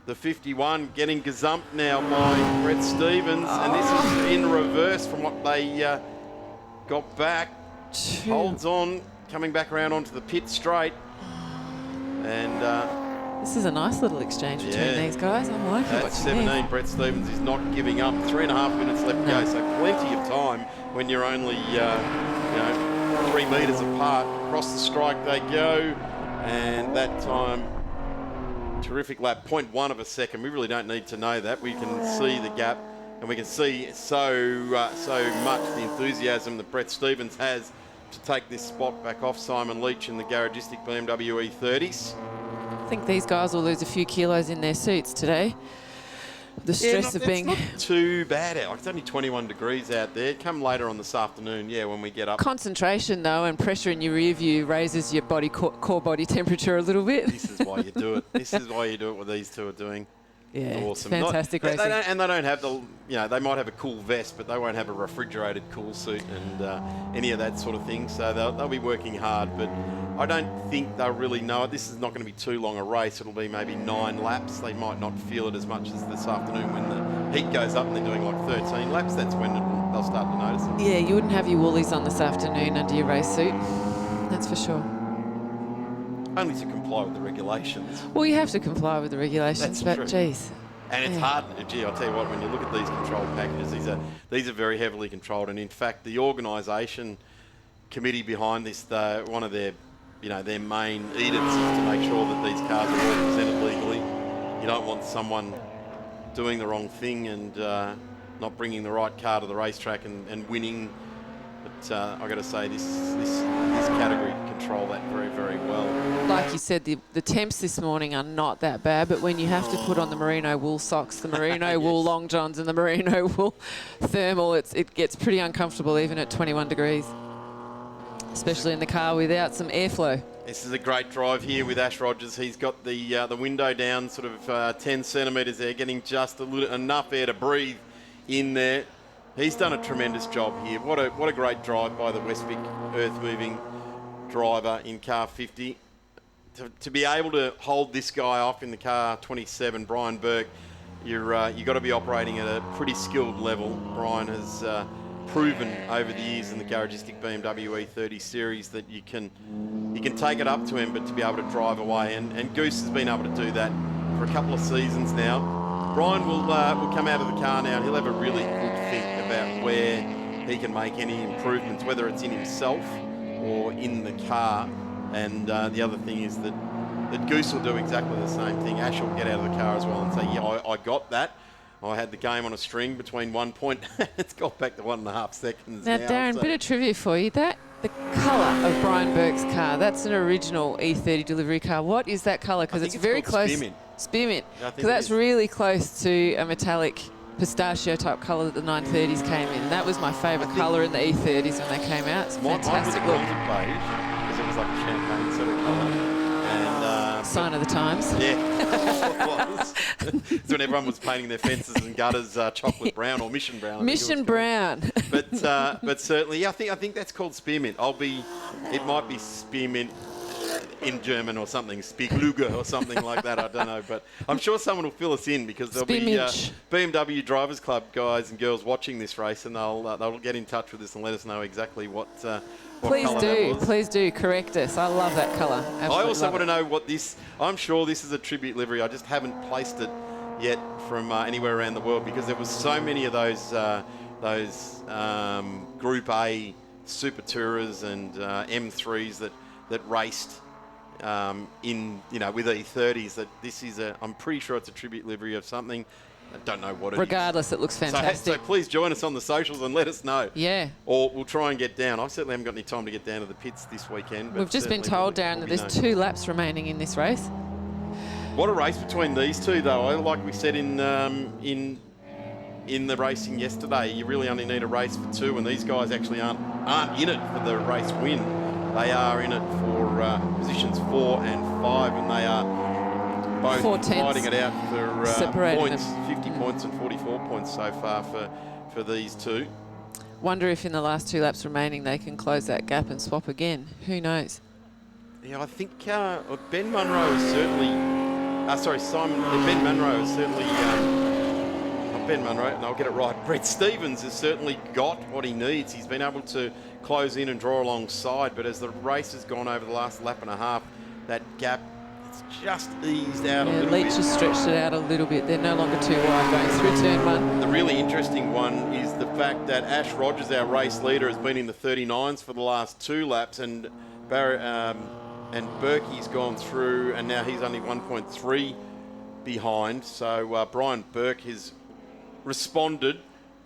the 51 getting gazumped now by Brett Stevens. And this is in reverse from what they got back. Holds on, coming back around onto the pit straight. And this is a nice little exchange between these guys. I'm liking at what you 17, mean. Brett Stevens is not giving up. 3.5 minutes left to go, so plenty of time when you're only, 3 metres apart. Across the strike they go, and that time, terrific lap, 0.1 of a second. We really don't need to know that. We can see the gap, and we can see so much the enthusiasm that Brett Stevens has to take this spot back off Simon Leach in the Garagistic BMW E30s. I think these guys will lose a few kilos in their suits today. The stress of being... It's not too bad out. Like, it's only 21 degrees out there. Come later on this afternoon, when we get up. Concentration, though, and pressure in your rear view raises your body core body temperature a little bit. This is why you do it. This is why you do it, what these two are doing. Yeah, Awesome. fantastic racing. They don't have the, they might have a cool vest, but they won't have a refrigerated cool suit and any of that sort of thing. So they'll be working hard, but I don't think they'll really know it. This is not going to be too long a race. It'll be maybe 9 laps. They might not feel it as much as this afternoon when the heat goes up and they're doing like 13 laps. That's when they'll start to notice it. Yeah, you wouldn't have your woolies on this afternoon under your race suit. That's for sure. Only to comply with the regulations. Well, you have to comply with the regulations, That's but true. geez. And it's hard. Gee, I'll tell you what, when you look at these controlled packages, these are very heavily controlled. And in fact, the organisation committee behind this, one of their main edicts is to make sure that these cars are all presented legally. You don't want someone doing the wrong thing and not bringing the right car to the racetrack and winning. But I got to say, this category control that very, very well. Like you said, the temps this morning are not that bad, but when you have to put on the merino wool socks, the merino wool long johns and the merino wool thermal, it gets pretty uncomfortable even at 21 degrees, especially in the car without some airflow. This is a great drive here with Ash Rogers. He's got the window down sort of 10 centimetres there, getting just enough air to breathe in there. He's done a tremendous job here. What a great drive by the Westvic earth-moving driver in car 50. To be able to hold this guy off in the car 27, Brian Burke, you've got to be operating at a pretty skilled level. Brian has proven over the years in the Garagistic BMW E30 series that you can take it up to him, but to be able to drive away. And Goose has been able to do that for a couple of seasons now. Brian will come out of the car now and he'll have a really good think about where he can make any improvements, whether it's in himself or in the car. And the other thing is that Goose will do exactly the same thing. Ash will get out of the car as well and say, I got that. I had the game on a string between 1 point. It's got back to 1.5 seconds now. Darren, so. bit of trivia for you. The colour of Brian Burke's car, that's an original E30 delivery car. What is that colour? Because it's very close. Spearmint. Because that's really close to a metallic pistachio type colour that the 930s came in. And that was my favourite colour in the E30s when they came out. It's a fantastic look. Beige, because it was like a champagne sort of colour. And sign of the times. Yeah, it was. It's when everyone was painting their fences and gutters chocolate brown or mission brown. Mission brown. But certainly, I think that's called spearmint. It might be spearmint in German or something, Spiegluge or something like that. I don't know, but I'm sure someone will fill us in because there'll be BMW Drivers Club guys and girls watching this race, and they'll get in touch with us and let us know exactly what Please do correct us. I love that colour. I also want to know what this. I'm sure this is a tribute livery. I just haven't placed it yet from anywhere around the world because there was so many of those Group A Super Tourers and M3s that raced with E30s. That this is I'm pretty sure it's a tribute livery of something. I don't know what it is. Regardless, it looks fantastic. So please join us on the socials and let us know. Yeah. Or we'll try and get down. I certainly haven't got any time to get down to the pits this weekend. But we've just been told, Darren, that there's 2 laps remaining in this race. What a race between these two, though. Like we said in the racing yesterday, you really only need a race for 2, and these guys actually aren't in it for the race win. They are in it for positions 4 and 5, and they are both 4 tenths fighting it out for separating points, them. 50 points and 44 points so far for these two. Wonder if in the last 2 laps remaining they can close that gap and swap again. Who knows? Yeah, I think Ben Munro is certainly... Ben Munro is certainly... not Ben Munro, and I'll get it right. Brett Stevens has certainly got what he needs. He's been able to close in and draw alongside, but as the race has gone over the last lap and a half, that gap, it's just eased out a little Leach bit. has stretched it out a little bit. They're no longer too wide going through turn 1. The really interesting one is the fact that Ash Rogers, our race leader, has been in the 39s for the last 2 laps, and Berkey's gone through, and now he's only 1.3 behind. So Brian Burke has responded,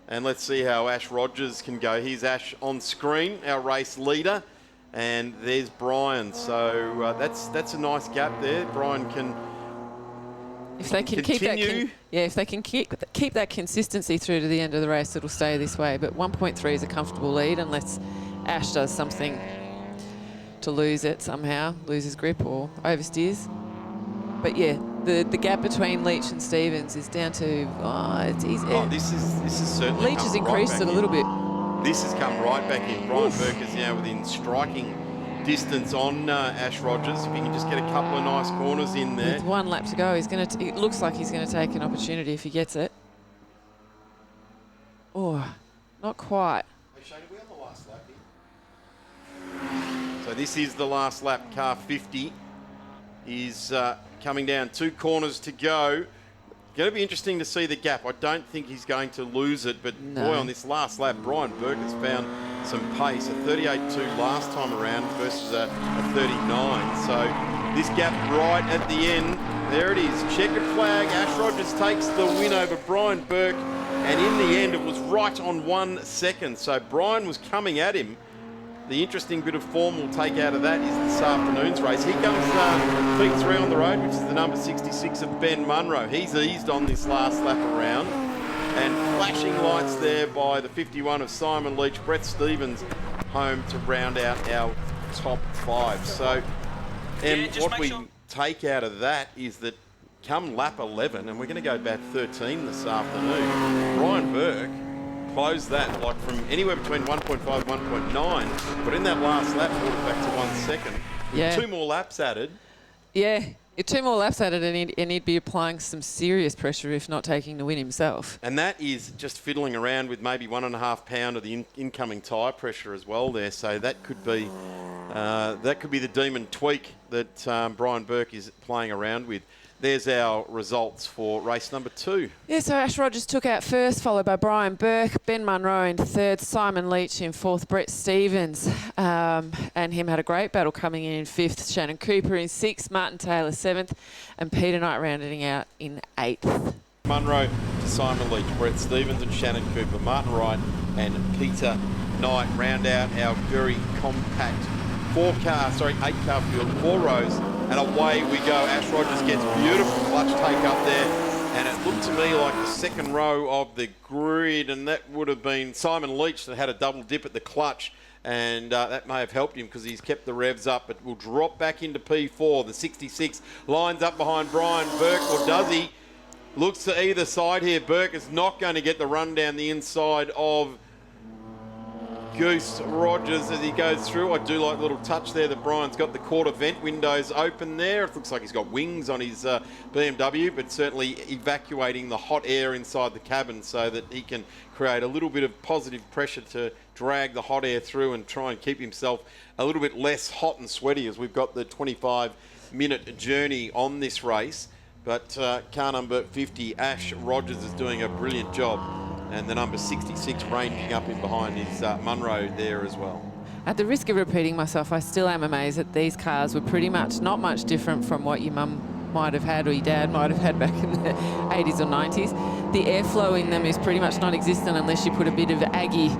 and let's see how Ash Rogers can go. Here's Ash on screen, our race leader, and there's Brian. So that's a nice gap there. Brian can... If they can continue. if they can keep that consistency through to the end of the race, it'll stay this way. But 1.3 is a comfortable lead unless Ash does something to lose it somehow, loses grip or oversteers. But yeah, the gap between Leach and Stevens is down to this is certainly Leach has come increased right it a back little bit. in. This has come right back in. Brian Burke is now within striking distance on Ash Rogers. If he can just get a couple of nice corners in there. With 1 lap to go, he's going to. It looks like he's going to take an opportunity if he gets it. Oh, not quite. Hey Shane, are we on the last lap here? So this is the last lap. Car 50 is coming down. 2 corners to go. Going to be interesting to see the gap. I don't think he's going to lose it, but boy, on this last lap, Brian Burke has found some pace. A 38.2 last time around versus a 39. So this gap right at the end, there it is. Checkered flag. Ash Rogers takes the win over Brian Burke, and in the end, it was right on 1 second. So Brian was coming at him. The interesting bit of form we'll take out of that is this afternoon's race. Here comes Peak 3 on the road, which is the number 66 of Ben Munro. He's eased on this last lap around. And flashing lights there by the 51 of Simon Leach. Brett Stevens home to round out our top 5. So, and what we take out of that is that come lap 11, and we're going to go about 13 this afternoon, Brian Burke closed that like from anywhere between 1.5 and 1.9, but in that last lap brought it back to 1 second. Yeah. 2 more laps added. Yeah, 2 more laps at it, and he'd be applying some serious pressure if not taking the win himself. And that is just fiddling around with maybe 1.5 pound of the incoming tyre pressure as well there. So that could be the demon tweak that Brian Burke is playing around with. There's our results for race number 2. Yeah, so Ash Rogers took out first, followed by Brian Burke, Ben Munro in 3rd, Simon Leach in 4th, Brett Stevens and him had a great battle coming in 5th, Shannon Cooper in 6th, Martin Taylor 7th, and Peter Knight rounding out in 8th. Munro to Simon Leach, Brett Stevens and Shannon Cooper, Martin Wright and Peter Knight round out our very compact 8-car field, 4 rows, and away we go. Ash Rogers gets beautiful clutch take up there, and it looked to me like the 2nd row of the grid, and that would have been Simon Leach that had a double dip at the clutch, and that may have helped him because he's kept the revs up, but will drop back into P4. The 66 lines up behind Brian Burke, or does he? Looks to either side here. Burke is not going to get the run down the inside of Goose Rogers as he goes through. I do like the little touch there that Brian's got the quarter vent windows open there. It looks like he's got wings on his BMW, but certainly evacuating the hot air inside the cabin so that he can create a little bit of positive pressure to drag the hot air through and try and keep himself a little bit less hot and sweaty as we've got the 25-minute journey on this race. But car number 50, Ash Rogers, is doing a brilliant job. And the number 66 ranging up in behind is Munro there as well. At the risk of repeating myself, I still am amazed that these cars were pretty much not much different from what your mum might have had or your dad might have had back in the 80s or 90s. The airflow in them is pretty much non-existent unless you put a bit of Aggie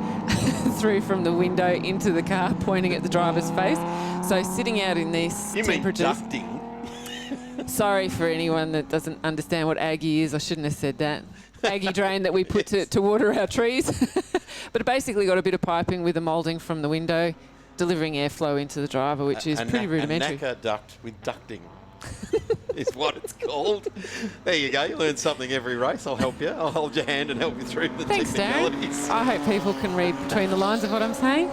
through from the window into the car, pointing at the driver's face. So sitting out in these temperatures... You mean ducting? Sorry for anyone that doesn't understand what Aggie is. I shouldn't have said that. Aggie drain that we put to water our trees. But it basically got a bit of piping with a moulding from the window, delivering airflow into the driver, which is pretty rudimentary. A NACA duct with ducting. is what it's called. There you go. You learn something every race. I'll help you. I'll hold your hand and help you through the Thanks, technicalities. Darren. I hope people can read between the lines of what I'm saying.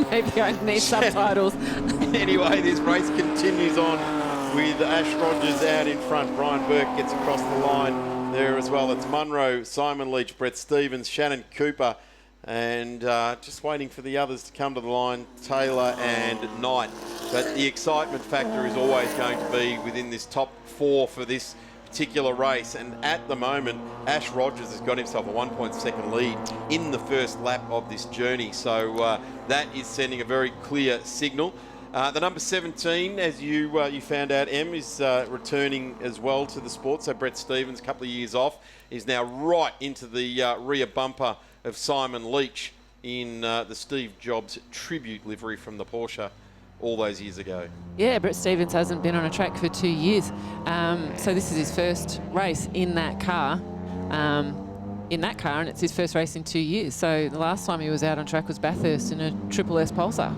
Maybe I need subtitles. Anyway, this race continues on with Ash Rogers out in front. Brian Burke gets across the line there as well. It's Munro, Simon Leach, Brett Stevens, Shannon Cooper, and just waiting for the others to come to the line, Taylor and Knight. But the excitement factor is always going to be within this top 4 for this particular race, and at the moment Ash Rogers has got himself a 1.2 lead in the first lap of this journey, so that is sending a very clear signal. The number 17, as you found out, Em, is returning as well to the sport. So Brett Stevens, a couple of years off, is now right into the rear bumper of Simon Leach in the Steve Jobs tribute livery from the Porsche all those years ago. Yeah, Brett Stevens hasn't been on a track for 2 years. So this is his first race in that car. And it's his first race in 2 years. So the last time he was out on track was Bathurst in a Triple S Pulsar.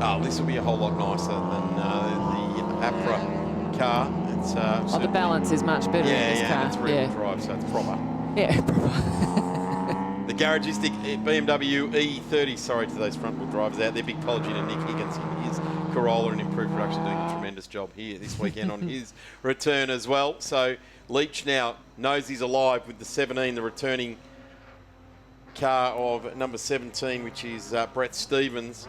Oh, this will be a whole lot nicer than the Apra car. It's the balance is much better in this car. It's rear drive, so it's proper. Yeah, proper. The Garagistic BMW E30, sorry to those front-wheel drivers out there. Big apology to Nick Higgins in his Corolla and Improved Production doing a tremendous job here this weekend on his return as well. So Leach now knows he's alive with the 17, the returning car of number 17, which is Brett Stevens.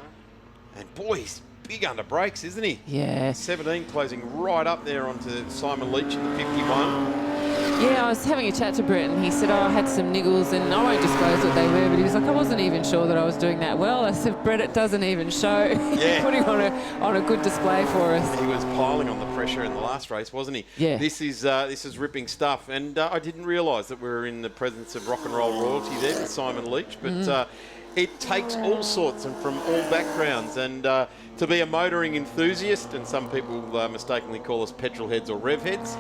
And boy, he's big under brakes, isn't he? Yeah. 17 closing right up there onto Simon Leach in the 51. Yeah, I was having a chat to Brett and he said, I had some niggles and I won't disclose what they were, but he was like, I wasn't even sure that I was doing that well. I said, Brett, it doesn't even show. Yeah. You're putting on a good display for us. He was piling on the pressure in the last race, wasn't he? Yeah. This is ripping stuff, and I didn't realise that we were in the presence of rock and roll royalty there with Simon Leach, but it takes all sorts and from all backgrounds, and to be a motoring enthusiast, and some people mistakenly call us petrol heads or rev heads,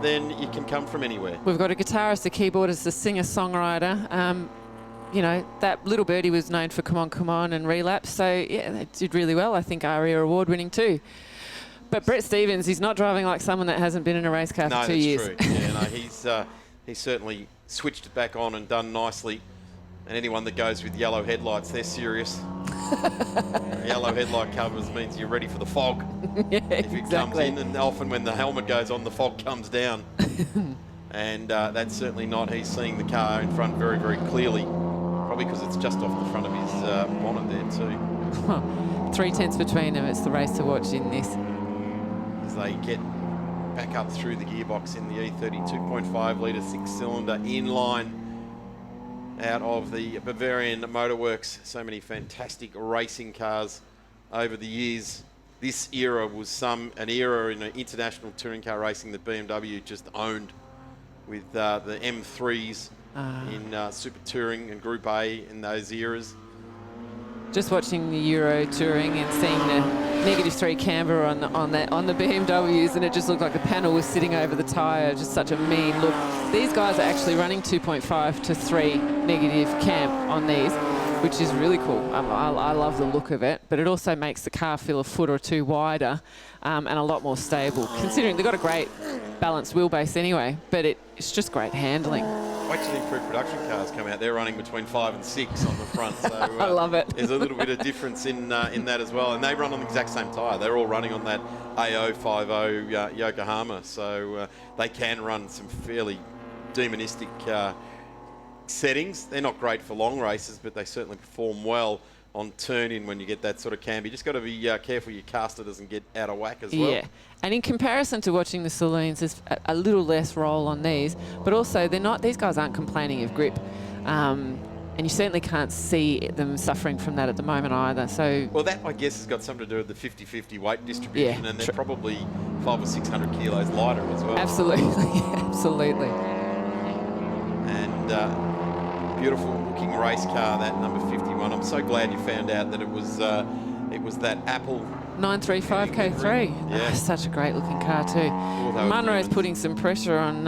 then you can come from anywhere. We've got a guitarist, a keyboardist, a singer-songwriter. You know, that little birdie was known for Come On and Relapse, so yeah, they did really well. I think ARIA award winning too. But Brett Stevens, he's not driving like someone that hasn't been in a race car for 2 years. No, that's true. Yeah, no, he's certainly switched it back on and done nicely. And anyone that goes with yellow headlights, they're serious. Yellow headlight covers means you're ready for the fog. Yeah, if it comes in, and often when the helmet goes on, the fog comes down. And that's certainly not. He's seeing the car in front very, very clearly. Probably because it's just off the front of his bonnet there too. 3/10 between them. It's the race to watch in this. As they get back up through the gearbox in the E30 2.5 litre 6-cylinder inline out of the Bavarian Motorworks. So many fantastic racing cars over the years. This era was an era in international touring car racing that BMW just owned, with the M3s in Super Touring and Group A in those eras. Just watching the Euro touring and seeing the -3 camber on the BMWs, and it just looked like the panel was sitting over the tyre. Just such a mean look. These guys are actually running 2.5 to 3 negative cam on these, which is really cool. I love the look of it, but it also makes the car feel a foot or two wider and a lot more stable, considering they've got a great balanced wheelbase anyway, but it's just great handling. Wait till the Improved Production cars come out. They're running between 5 and 6 on the front. So I love it. There's a little bit of difference in that as well. And they run on the exact same tyre. They're all running on that AO50 Yokohama. So they can run some fairly demonistic settings. They're not great for long races, but they certainly perform well on turn-in when you get that sort of cam. You just got to be careful your caster doesn't get out of whack as well. Yeah, and in comparison to watching the saloons, there's a little less roll on these, but also these guys aren't complaining of grip. And you certainly can't see them suffering from that at the moment either. So, well, that I guess has got something to do with the 50-50 weight distribution, and they're probably 500 or 600 kilos lighter as well. Absolutely, absolutely. And beautiful looking race car, that number 51. I'm so glad you found out that it was that Apple 935 K3. Yeah. Such a great looking car too. Munro's putting some pressure on,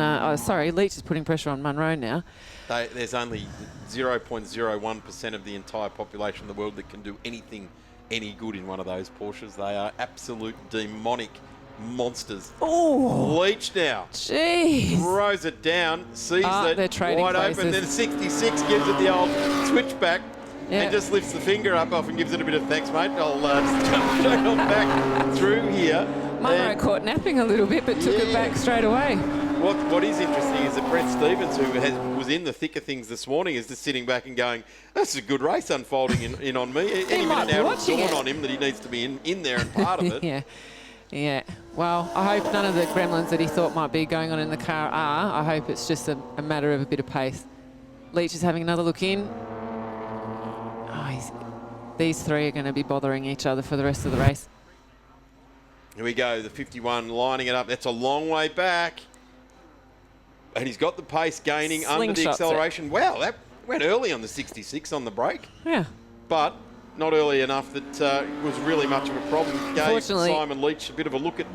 Leach is putting pressure on Munro now. There's only 0.01% of the entire population of the world that can do anything any good in one of those Porsches. They are absolute demonic monsters. Oh, Leach now. jeez. Throws it down, sees they're it trading wide places. open, then 66 gives it the old switchback Yeah. and just lifts the finger up off and gives it a bit of thanks, mate. I'll just jump straight on back through here. Munro caught napping a little bit, but took it back straight away. What is interesting is that Brett Stevens, who was in the thick of things this morning, is just sitting back and going, "That's a good race unfolding in on me." Any might minute be now, it's watching dawn it. on him that he needs to be in there and part of it. Yeah. Yeah. Well, I hope none of the gremlins that he thought might be going on in the car are. I hope it's just a matter of a bit of pace. Leach is having another look in. These three are going to be bothering each other for the rest of the race. Here we go, the 51 lining it up. That's a long way back. And he's got the pace gaining under the Slingshots acceleration. Wow, that went early on the 66 on the brake. Yeah. But not early enough that it was really much of a problem. Gave Fortunately- Simon Leach a bit of a look at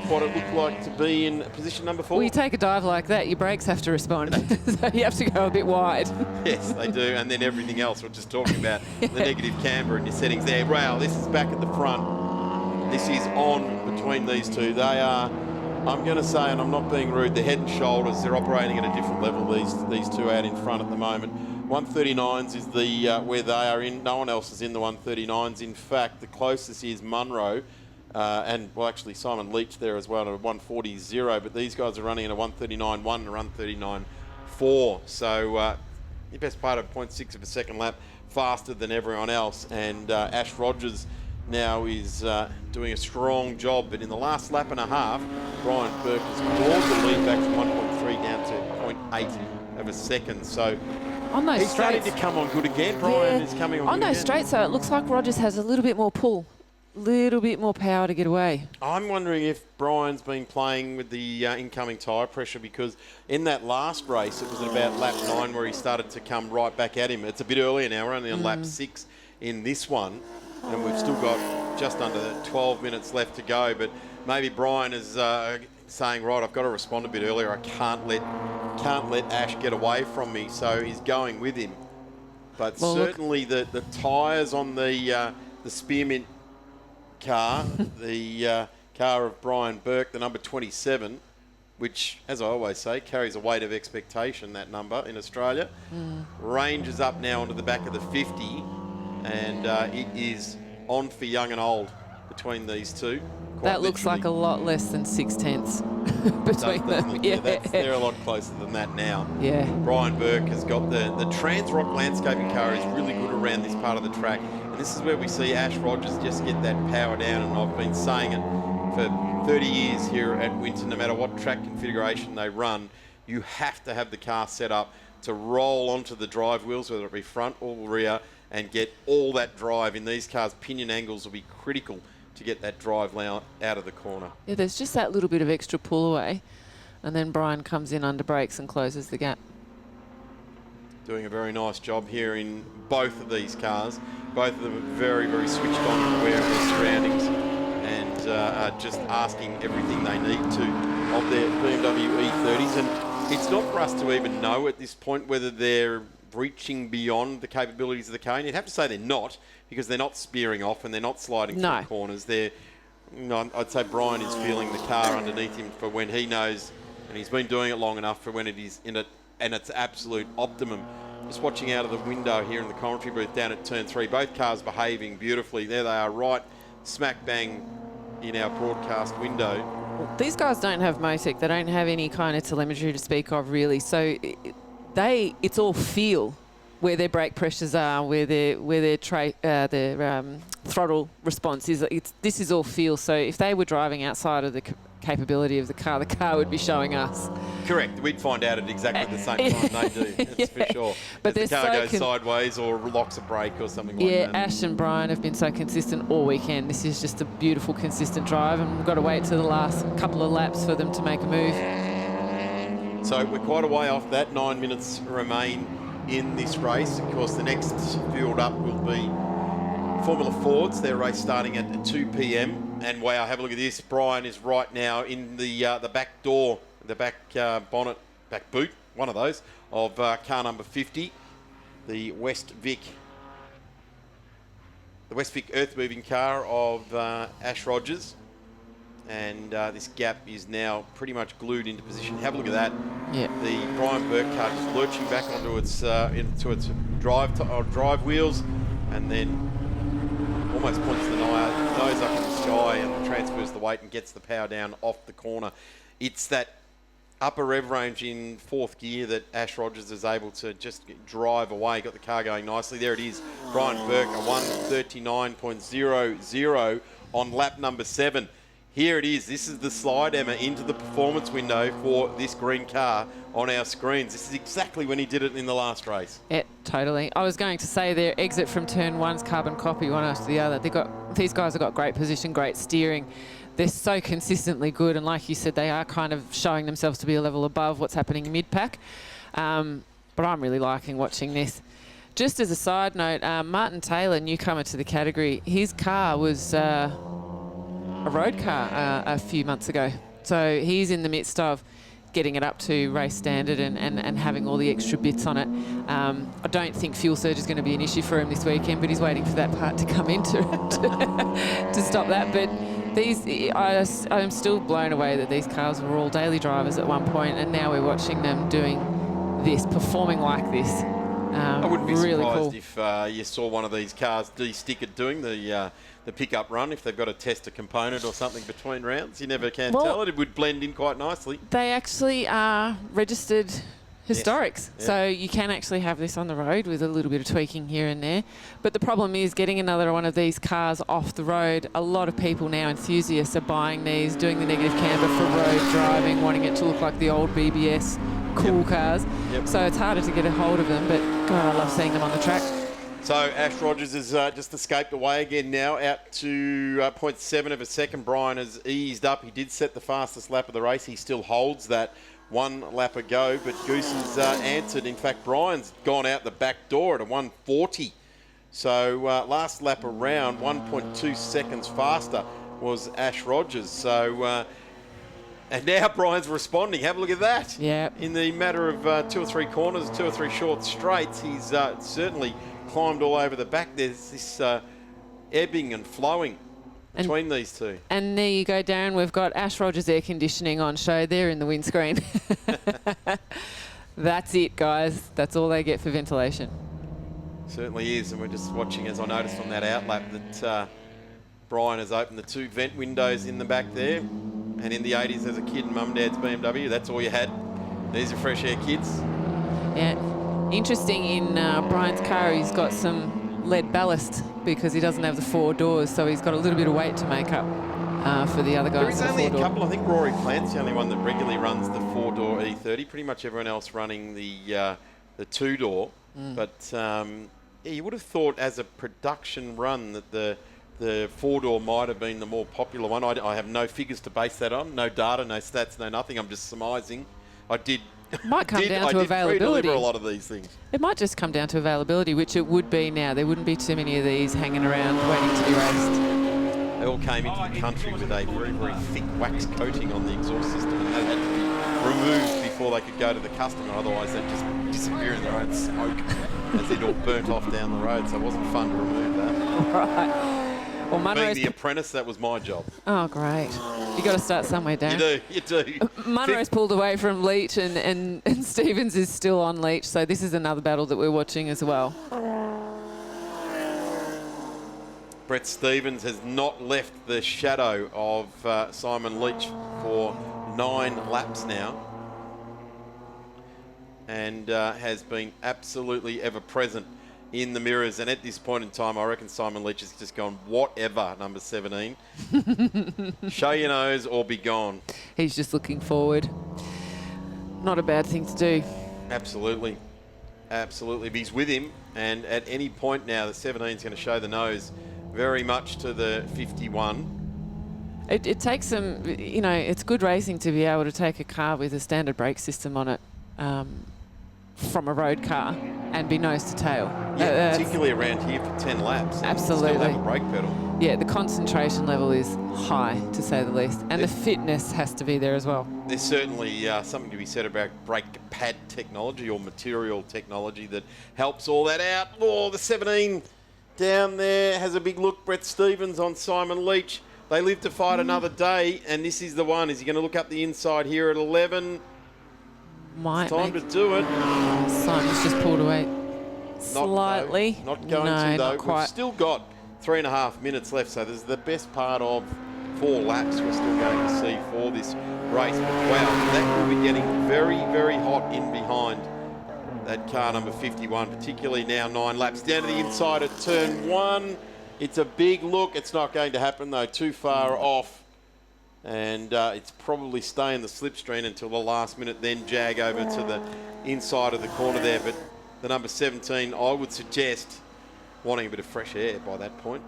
what it looked like to be in position number 4. Well, you take a dive like that, your brakes have to respond. So you have to go a bit wide. Yes, they do. And then everything else, we're just talking about the negative camber and your settings there. Wow, this is back at the front. This is on between these two. They are, I'm going to say, and I'm not being rude, they're head and shoulders. They're operating at a different level, these two out in front at the moment. 139s is the where they are in. No one else is in the 139s. In fact, the closest is Munro. And, well, actually, Simon Leach there as well at a 140.0. But these guys are running at a 139.1 and a 139.4. So the best part of 0.6 of a second lap faster than everyone else. And Ash Rogers now is doing a strong job. But in the last lap and a half, Brian Burke has clawed the lead back from 1.3 down to 0.8 of a second. So On those he's starting straights. to come on good again. Brian is coming on good those again. straights, though, it looks like Rogers has a little bit more pull, little bit more power to get away. I'm wondering if Brian's been playing with the incoming tyre pressure, because in that last race, it was at about lap 9 where he started to come right back at him. It's a bit earlier now. We're only on lap 6 in this one, and we've still got just under 12 minutes left to go. But maybe Brian is saying, right, I've got to respond a bit earlier. I can't let Ash get away from me, so he's going with him. But Well, certainly the tyres on the Spearmint car, the car of Brian Burke, the number 27, which, as I always say, carries a weight of expectation, that number in Australia, ranges up now onto the back of the 50, and it is on for young and old between these two. That looks like a lot less than 6/10 between them. They're a lot closer than that now. Yeah. Brian Burke has got the Transrock landscaping car is really good around this part of the track. And this is where we see Ash Rogers just get that power down. And I've been saying it for 30 years here at Winton. No matter what track configuration they run, you have to have the car set up to roll onto the drive wheels, whether it be front or rear, and get all that drive. In these cars, pinion angles will be critical to get that drive out of the corner. Yeah, there's just that little bit of extra pull away, and then Brian comes in under brakes and closes the gap. Doing a very nice job here in both of these cars. Both of them are very, very switched on and aware of their surroundings, and are just asking everything they need to of their BMW E30s. And it's not for us to even know at this point whether they're reaching beyond the capabilities of the car. And you'd have to say they're not, because they're not spearing off and they're not sliding through corners. They're, I'd say Brian is feeling the car underneath him for when he knows, and he's been doing it long enough for when it is in it and its absolute optimum. Just watching out of the window here in the commentary booth down at turn 3, both cars behaving beautifully. There they are, right smack bang in our broadcast window. Well, these guys don't have Motec. They don't have any kind of telemetry to speak of, really. So it's all feel where their brake pressures are, where their throttle response is. This is all feel. So if they were driving outside of the capability of the car would be showing us. Correct. We'd find out at exactly the same time they do. That's for sure. But if the car goes sideways or locks a brake or something like that. Yeah, Ash and Brian have been so consistent all weekend. This is just a beautiful, consistent drive, and we've got to wait to the last couple of laps for them to make a move. So we're quite a way off that. 9 minutes remain in this race. Of course, the next field up will be Formula Fords. Their race starting at 2 p.m. And wow, have a look at this. Brian is right now in the back door, the back bonnet, back boot, one of those, of car number 50, the West Vic earth-moving car of Ash Rogers. And this gap is now pretty much glued into position. Have a look at that. Yeah. The Brian Burke car just lurching back onto its drive wheels, and then almost points the nose up in the sky and transfers the weight and gets the power down off the corner. It's that upper rev range in fourth gear that Ash Rogers is able to just drive away. Got the car going nicely. There it is. Brian Burke, a 1:39.00 on lap number 7. Here it is. This is the slide, Emma, into the performance window for this green car on our screens. This is exactly when he did it in the last race. Yeah, totally. I was going to say their exit from turn 1's carbon copy, one after the other. These guys have got great position, great steering. They're so consistently good, and like you said, they are kind of showing themselves to be a level above what's happening in mid-pack. But I'm really liking watching this. Just as a side note, Martin Taylor, newcomer to the category, his car was a road car a few months ago. So he's in the midst of getting it up to race standard and having all the extra bits on it. I don't think fuel surge is going to be an issue for him this weekend, but he's waiting for that part to come in to stop that. But I'm still blown away that these cars were all daily drivers at one point, and now we're watching them doing this, performing like this. I wouldn't be really surprised cool. if you saw one of these cars de-stick it doing the pickup run, if they've got to test a component or something between rounds. You never can tell it. It would blend in quite nicely. They actually are registered historics. Yes. So you can actually have this on the road with a little bit of tweaking here and there. But the problem is getting another one of these cars off the road. A lot of people now, enthusiasts, are buying these, doing the negative camber for road driving, wanting it to look like the old BBS cool cars. Yep. So it's harder to get a hold of them, but God, I love seeing them on the track. So Ash Rogers has just escaped away again now, out to 0.7 of a second. Brian has eased up. He did set the fastest lap of the race. He still holds that one lap ago, but Goose has answered. In fact, Brian's gone out the back door at a 1:40. So last lap around, 1.2 seconds faster was Ash Rogers. So, and now Brian's responding. Have a look at that. Yeah. In the matter of 2 or 3 corners, 2 or 3 short straights, he's certainly climbed all over the back. There's this ebbing and flowing between these two. And there you go, Darren. We've got Ash Rogers air conditioning on show there in the windscreen. That's it, guys. That's all they get for ventilation. Certainly is. And we're just watching, as I noticed on that outlap, that Brian has opened the 2 vent windows in the back there. And in the 80s, as a kid in Mum and Dad's BMW, that's all you had. These are fresh air kids. Yeah. Interesting, in Brian's car, he's got some lead ballast because he doesn't have the 4 doors, so he's got a little bit of weight to make up for the other guys. There is only a couple. I think Rory Plant's the only one that regularly runs the 4-door E30. Pretty much everyone else running the 2-door. But yeah, you would have thought as a production run that the 4-door might have been the more popular one. I have no figures to base that on, no data, no stats, no nothing. I'm just surmising. Might come down to availability. I did a lot of these things. It might just come down to availability, which it would be now. There wouldn't be too many of these hanging around waiting to be raced. They all came into the country with a very, very thick wax coating on the exhaust system, and that had to be removed before they could go to the customer. Otherwise, they'd just disappear in their own smoke as they'd all burnt off down the road. So it wasn't fun to remove that. Right. Well, Being the apprentice, that was my job. Oh, great. You got to start somewhere, Darren. You do. Munro's pulled away from Leach and Stevens is still on Leach, so this is another battle that we're watching as well. Brett Stevens has not left the shadow of Simon Leach for 9 laps now, and has been absolutely ever present in the mirrors. And at this point in time, I reckon Simon Leach has just gone, whatever, number 17. Show your nose or be gone. He's just looking forward. Not a bad thing to do. Absolutely. Absolutely. But he's with him, and at any point now, the 17 is going to show the nose very much to the 51. It takes some, it's good racing to be able to take a car with a standard brake system on it from a road car and be nose to tail. Yeah, particularly around here for 10 laps. Absolutely. Still have a brake pedal. Yeah, the concentration level is high, to say the least. And the fitness has to be there as well. There's certainly something to be said about brake pad technology or material technology that helps all that out. Oh, the 17 down there has a big look. Brett Stevens on Simon Leach. They live to fight another day, and this is the one. Is he going to look up the inside here at 11? Might It's time to do it. Simon's just pulled away slightly. Not going no, to, though. Not quite. We've still got 3.5 minutes left, so this is the best part of 4 laps we're still going to see for this race. But wow, that will be getting very, very hot in behind that car number 51, particularly now 9 laps. Down to the inside at turn 1. It's a big look. It's not going to happen, though. Too far off. And it's probably stay in the slipstream until the last minute, then jag over to the inside of the corner there. But the number 17, I would suggest, wanting a bit of fresh air by that point.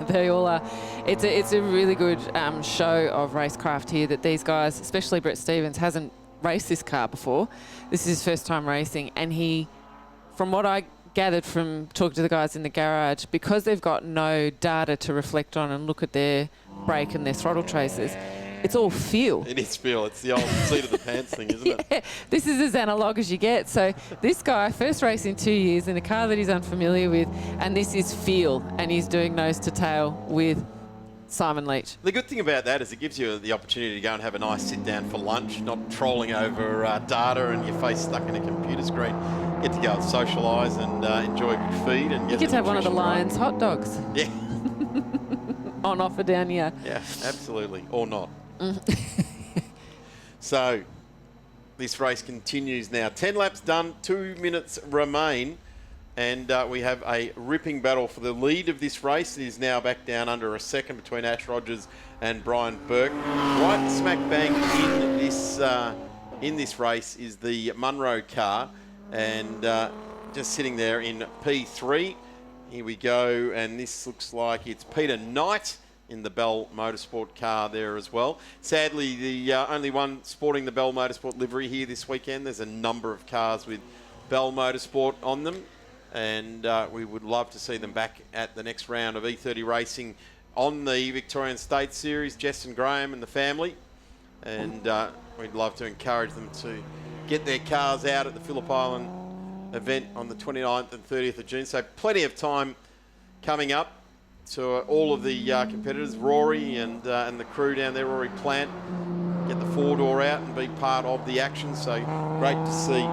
They all are. It's a really good show of racecraft here that these guys, especially Brett Stevens, hasn't raced this car before. This is his first time racing, and he, from what I gathered from talking to the guys in the garage, because they've got no data to reflect on and look at their brake and their throttle traces, it's all feel. It is feel. It's the old seat of the pants thing, isn't it? Yeah, this is as analog as you get. So this guy, first race in 2 years in a car that he's unfamiliar with, and this is feel, and he's doing nose to tail with Simon Leach. The good thing about that is it gives you the opportunity to go and have a nice sit down for lunch, not trolling over data and your face stuck in a computer screen. Get to go and socialise and enjoy a good feed. And You get to have one of the Lions hot dogs. Yeah. On offer down here. Yeah, absolutely. Or not. So this race continues now. 10 laps done, 2 minutes remain. And we have a ripping battle for the lead of this race. It is now back down under a second between Ash Rogers and Brian Burke. Right smack bang in this race is the Munro car, and just sitting there in P3. Here we go, and this looks like it's Peter Knight in the Bell Motorsport car there as well. Sadly, the only one sporting the Bell Motorsport livery here this weekend. There's a number of cars with Bell Motorsport on them. And we would love to see them back at the next round of E30 Racing on the Victorian State Series, Jess and Graham and the family. And we'd love to encourage them to get their cars out at the Phillip Island event on the 29th and 30th of June. So plenty of time coming up to all of the competitors, Rory and the crew down there, Rory Plant, get the 4-door out and be part of the action. So great to see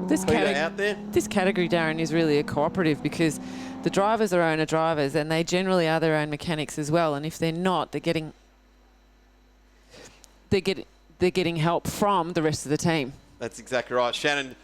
this out there. This category, Darren, is really a cooperative because the drivers are owner drivers and they generally are their own mechanics as well. And if they're not, they're getting help from the rest of the team. That's exactly right. Shannon,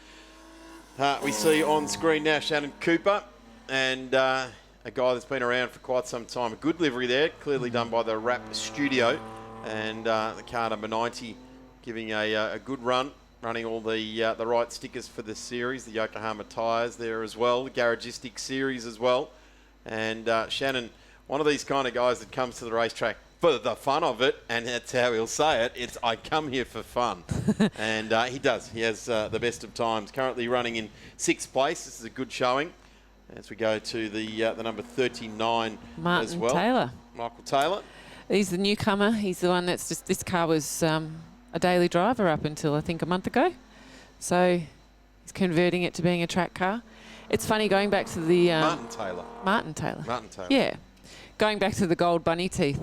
we see on screen now, Shannon Cooper, and a guy that's been around for quite some time. A good livery there, clearly done by the Rap Studio, and the car number 90 giving a good run. Running all the right stickers for the series, the Yokohama tyres there as well, the Garagistic series as well. And Shannon, one of these kind of guys that comes to the racetrack for the fun of it, and that's how he'll say it. It's, I come here for fun. And he does. He has the best of times. Currently running in 6th place. This is a good showing. As we go to the number 39 Martin as well. Taylor. Michael Taylor. He's the newcomer. He's the one that's just, this car was a daily driver up until I think a month ago. So he's converting it to being a track car. It's funny going back to the... Martin Taylor. Martin Taylor. Martin Taylor. Yeah. Going back to the gold bunny teeth.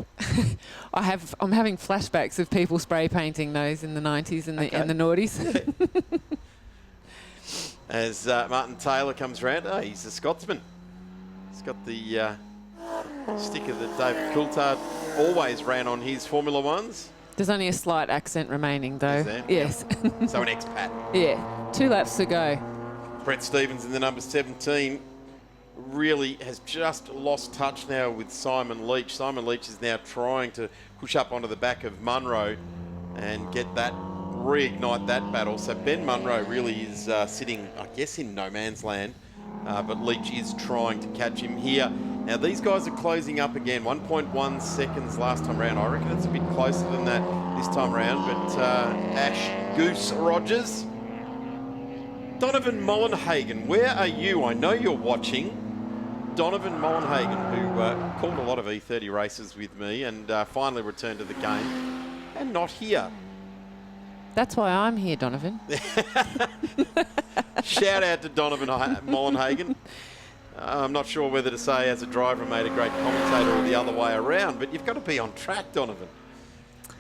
I'm having flashbacks of people spray painting those in the 90s and the noughties. As Martin Taylor comes around, he's a Scotsman. He's got the sticker that David Coulthard always ran on his Formula Ones. There's only a slight accent remaining, though. Is there? Yes. Yep. So an expat. Yeah. 2 laps to go. Brett Stevens in the number 17 really has just lost touch now with Simon Leach. Simon Leach is now trying to push up onto the back of Munro and reignite that battle. So Ben Munro really is sitting, I guess, in no man's land. But Leach is trying to catch him here. Now, these guys are closing up again. 1.1 seconds last time round. I reckon it's a bit closer than that this time round. But Ash Goose Rogers. Donovan Mollenhagen, where are you? I know you're watching. Donovan Mollenhagen, who called a lot of E30 races with me and finally returned to the game. And not here. That's why I'm here, Donovan. Shout out to Donovan Mollenhagen. I'm not sure whether to say as a driver made a great commentator or the other way around, but you've got to be on track, Donovan.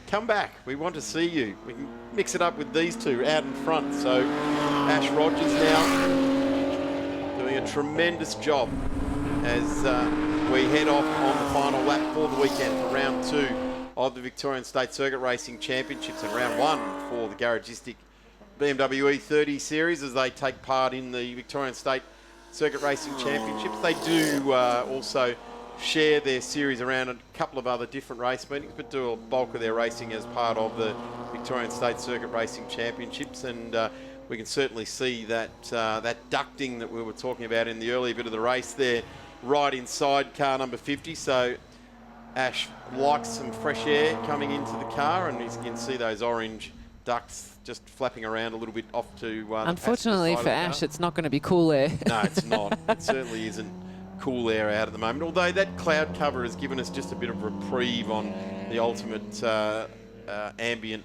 Come back. We want to see you. We can mix it up with these two out in front. So Ash Rogers now doing a tremendous job as we head off on the final lap for the weekend for round 2 of the Victorian State Circuit Racing Championships and round 1 for the Garagistic BMW E30 series as they take part in the Victorian State Circuit Racing Championships. They do also share their series around a couple of other different race meetings, but do a bulk of their racing as part of the Victorian State Circuit Racing Championships. And we can certainly see that that ducting that we were talking about in the earlier bit of the race there, right inside car number 50. So Ash likes some fresh air coming into the car, and you can see those orange ducts just flapping around a little bit off to unfortunately for Ash, it's not going to be cool air. No, it's not. It certainly isn't cool air out at the moment, although that cloud cover has given us just a bit of reprieve on the ultimate ambient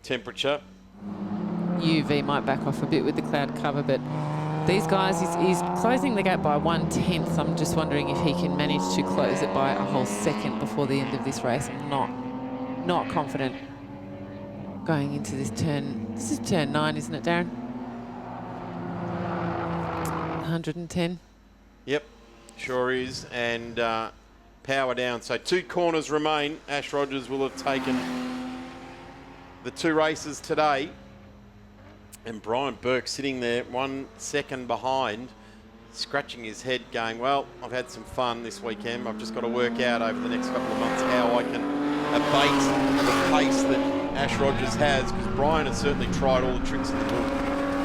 temperature. UV might back off a bit with the cloud cover, but these guys, he's closing the gap by 1/10. I'm just wondering if he can manage to close it by a whole second before the end of this race. I'm not confident going into this turn. This is turn 9, isn't it, Darren? 110. Yep, sure is. And power down. So 2 corners remain. Ash Rogers will have taken the 2 races today. And Brian Burke sitting there 1 second behind, scratching his head going, well, I've had some fun this weekend. I've just got to work out over the next couple of months how I can abate the pace that Ash Rogers has, because Brian has certainly tried all the tricks in the book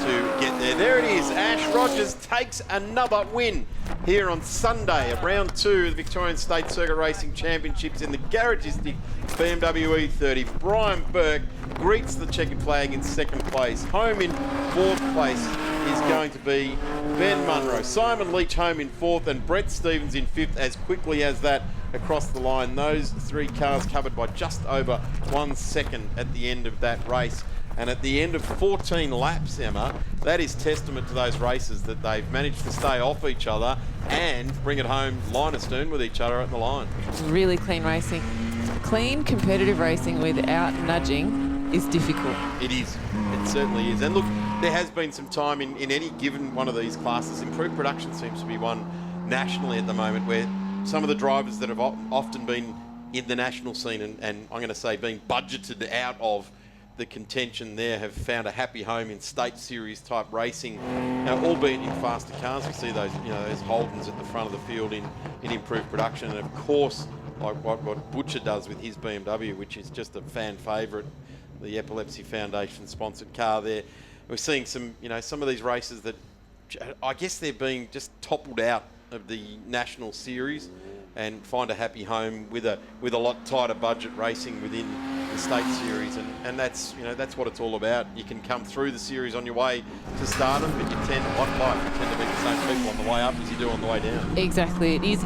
to get there. There it is. Ash Rogers takes another win here on Sunday at round 2 of the Victorian State Circuit Racing Championships in the Garagistic BMW E30. Brian Burke greets the checkered flag in 2nd place. Home in 4th place is going to be Ben Munro. Simon Leach home in 4th and Brett Stevens in 5th as quickly as that across the line. Those 3 cars covered by just over 1 second at the end of that race. And at the end of 14 laps, Emma, that is testament to those races that they've managed to stay off each other and bring it home line and stern with each other at the line. Really clean racing. Clean, competitive racing without nudging is difficult. It is. It certainly is. And look, there has been some time in any given one of these classes. Improved production seems to be one nationally at the moment where some of the drivers that have often been in the national scene and I'm going to say being budgeted out of the contention there have found a happy home in state series type racing, albeit in faster cars. We see those, those Holdens at the front of the field in improved production, and of course, like what Butcher does with his BMW, which is just a fan favourite, the Epilepsy Foundation sponsored car there. We're seeing some, some of these races that I guess they're being just toppled out of the national series and find a happy home with a lot tighter budget racing within the state series, and that's what it's all about. You can come through the series on your way to stardom, but you tend to be the same people on the way up as you do on the way down. Exactly. It is,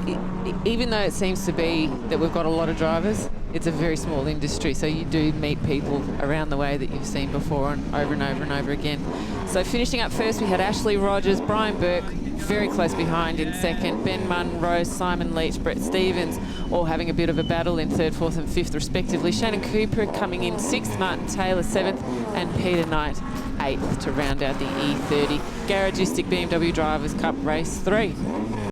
even though it seems to be that we've got a lot of drivers, it's a very small industry, so you do meet people around the way that you've seen before and over and over again. So finishing up first, we had Ashley Rogers, Brian Burke, very close behind in 2nd, Ben Munro, Simon Leach, Brett Stevens, all having a bit of a battle in 3rd, 4th and 5th respectively. Shannon Cooper coming in 6th, Martin Taylor 7th and Peter Knight 8th to round out the E30 Garagistic BMW Drivers' Cup Race 3.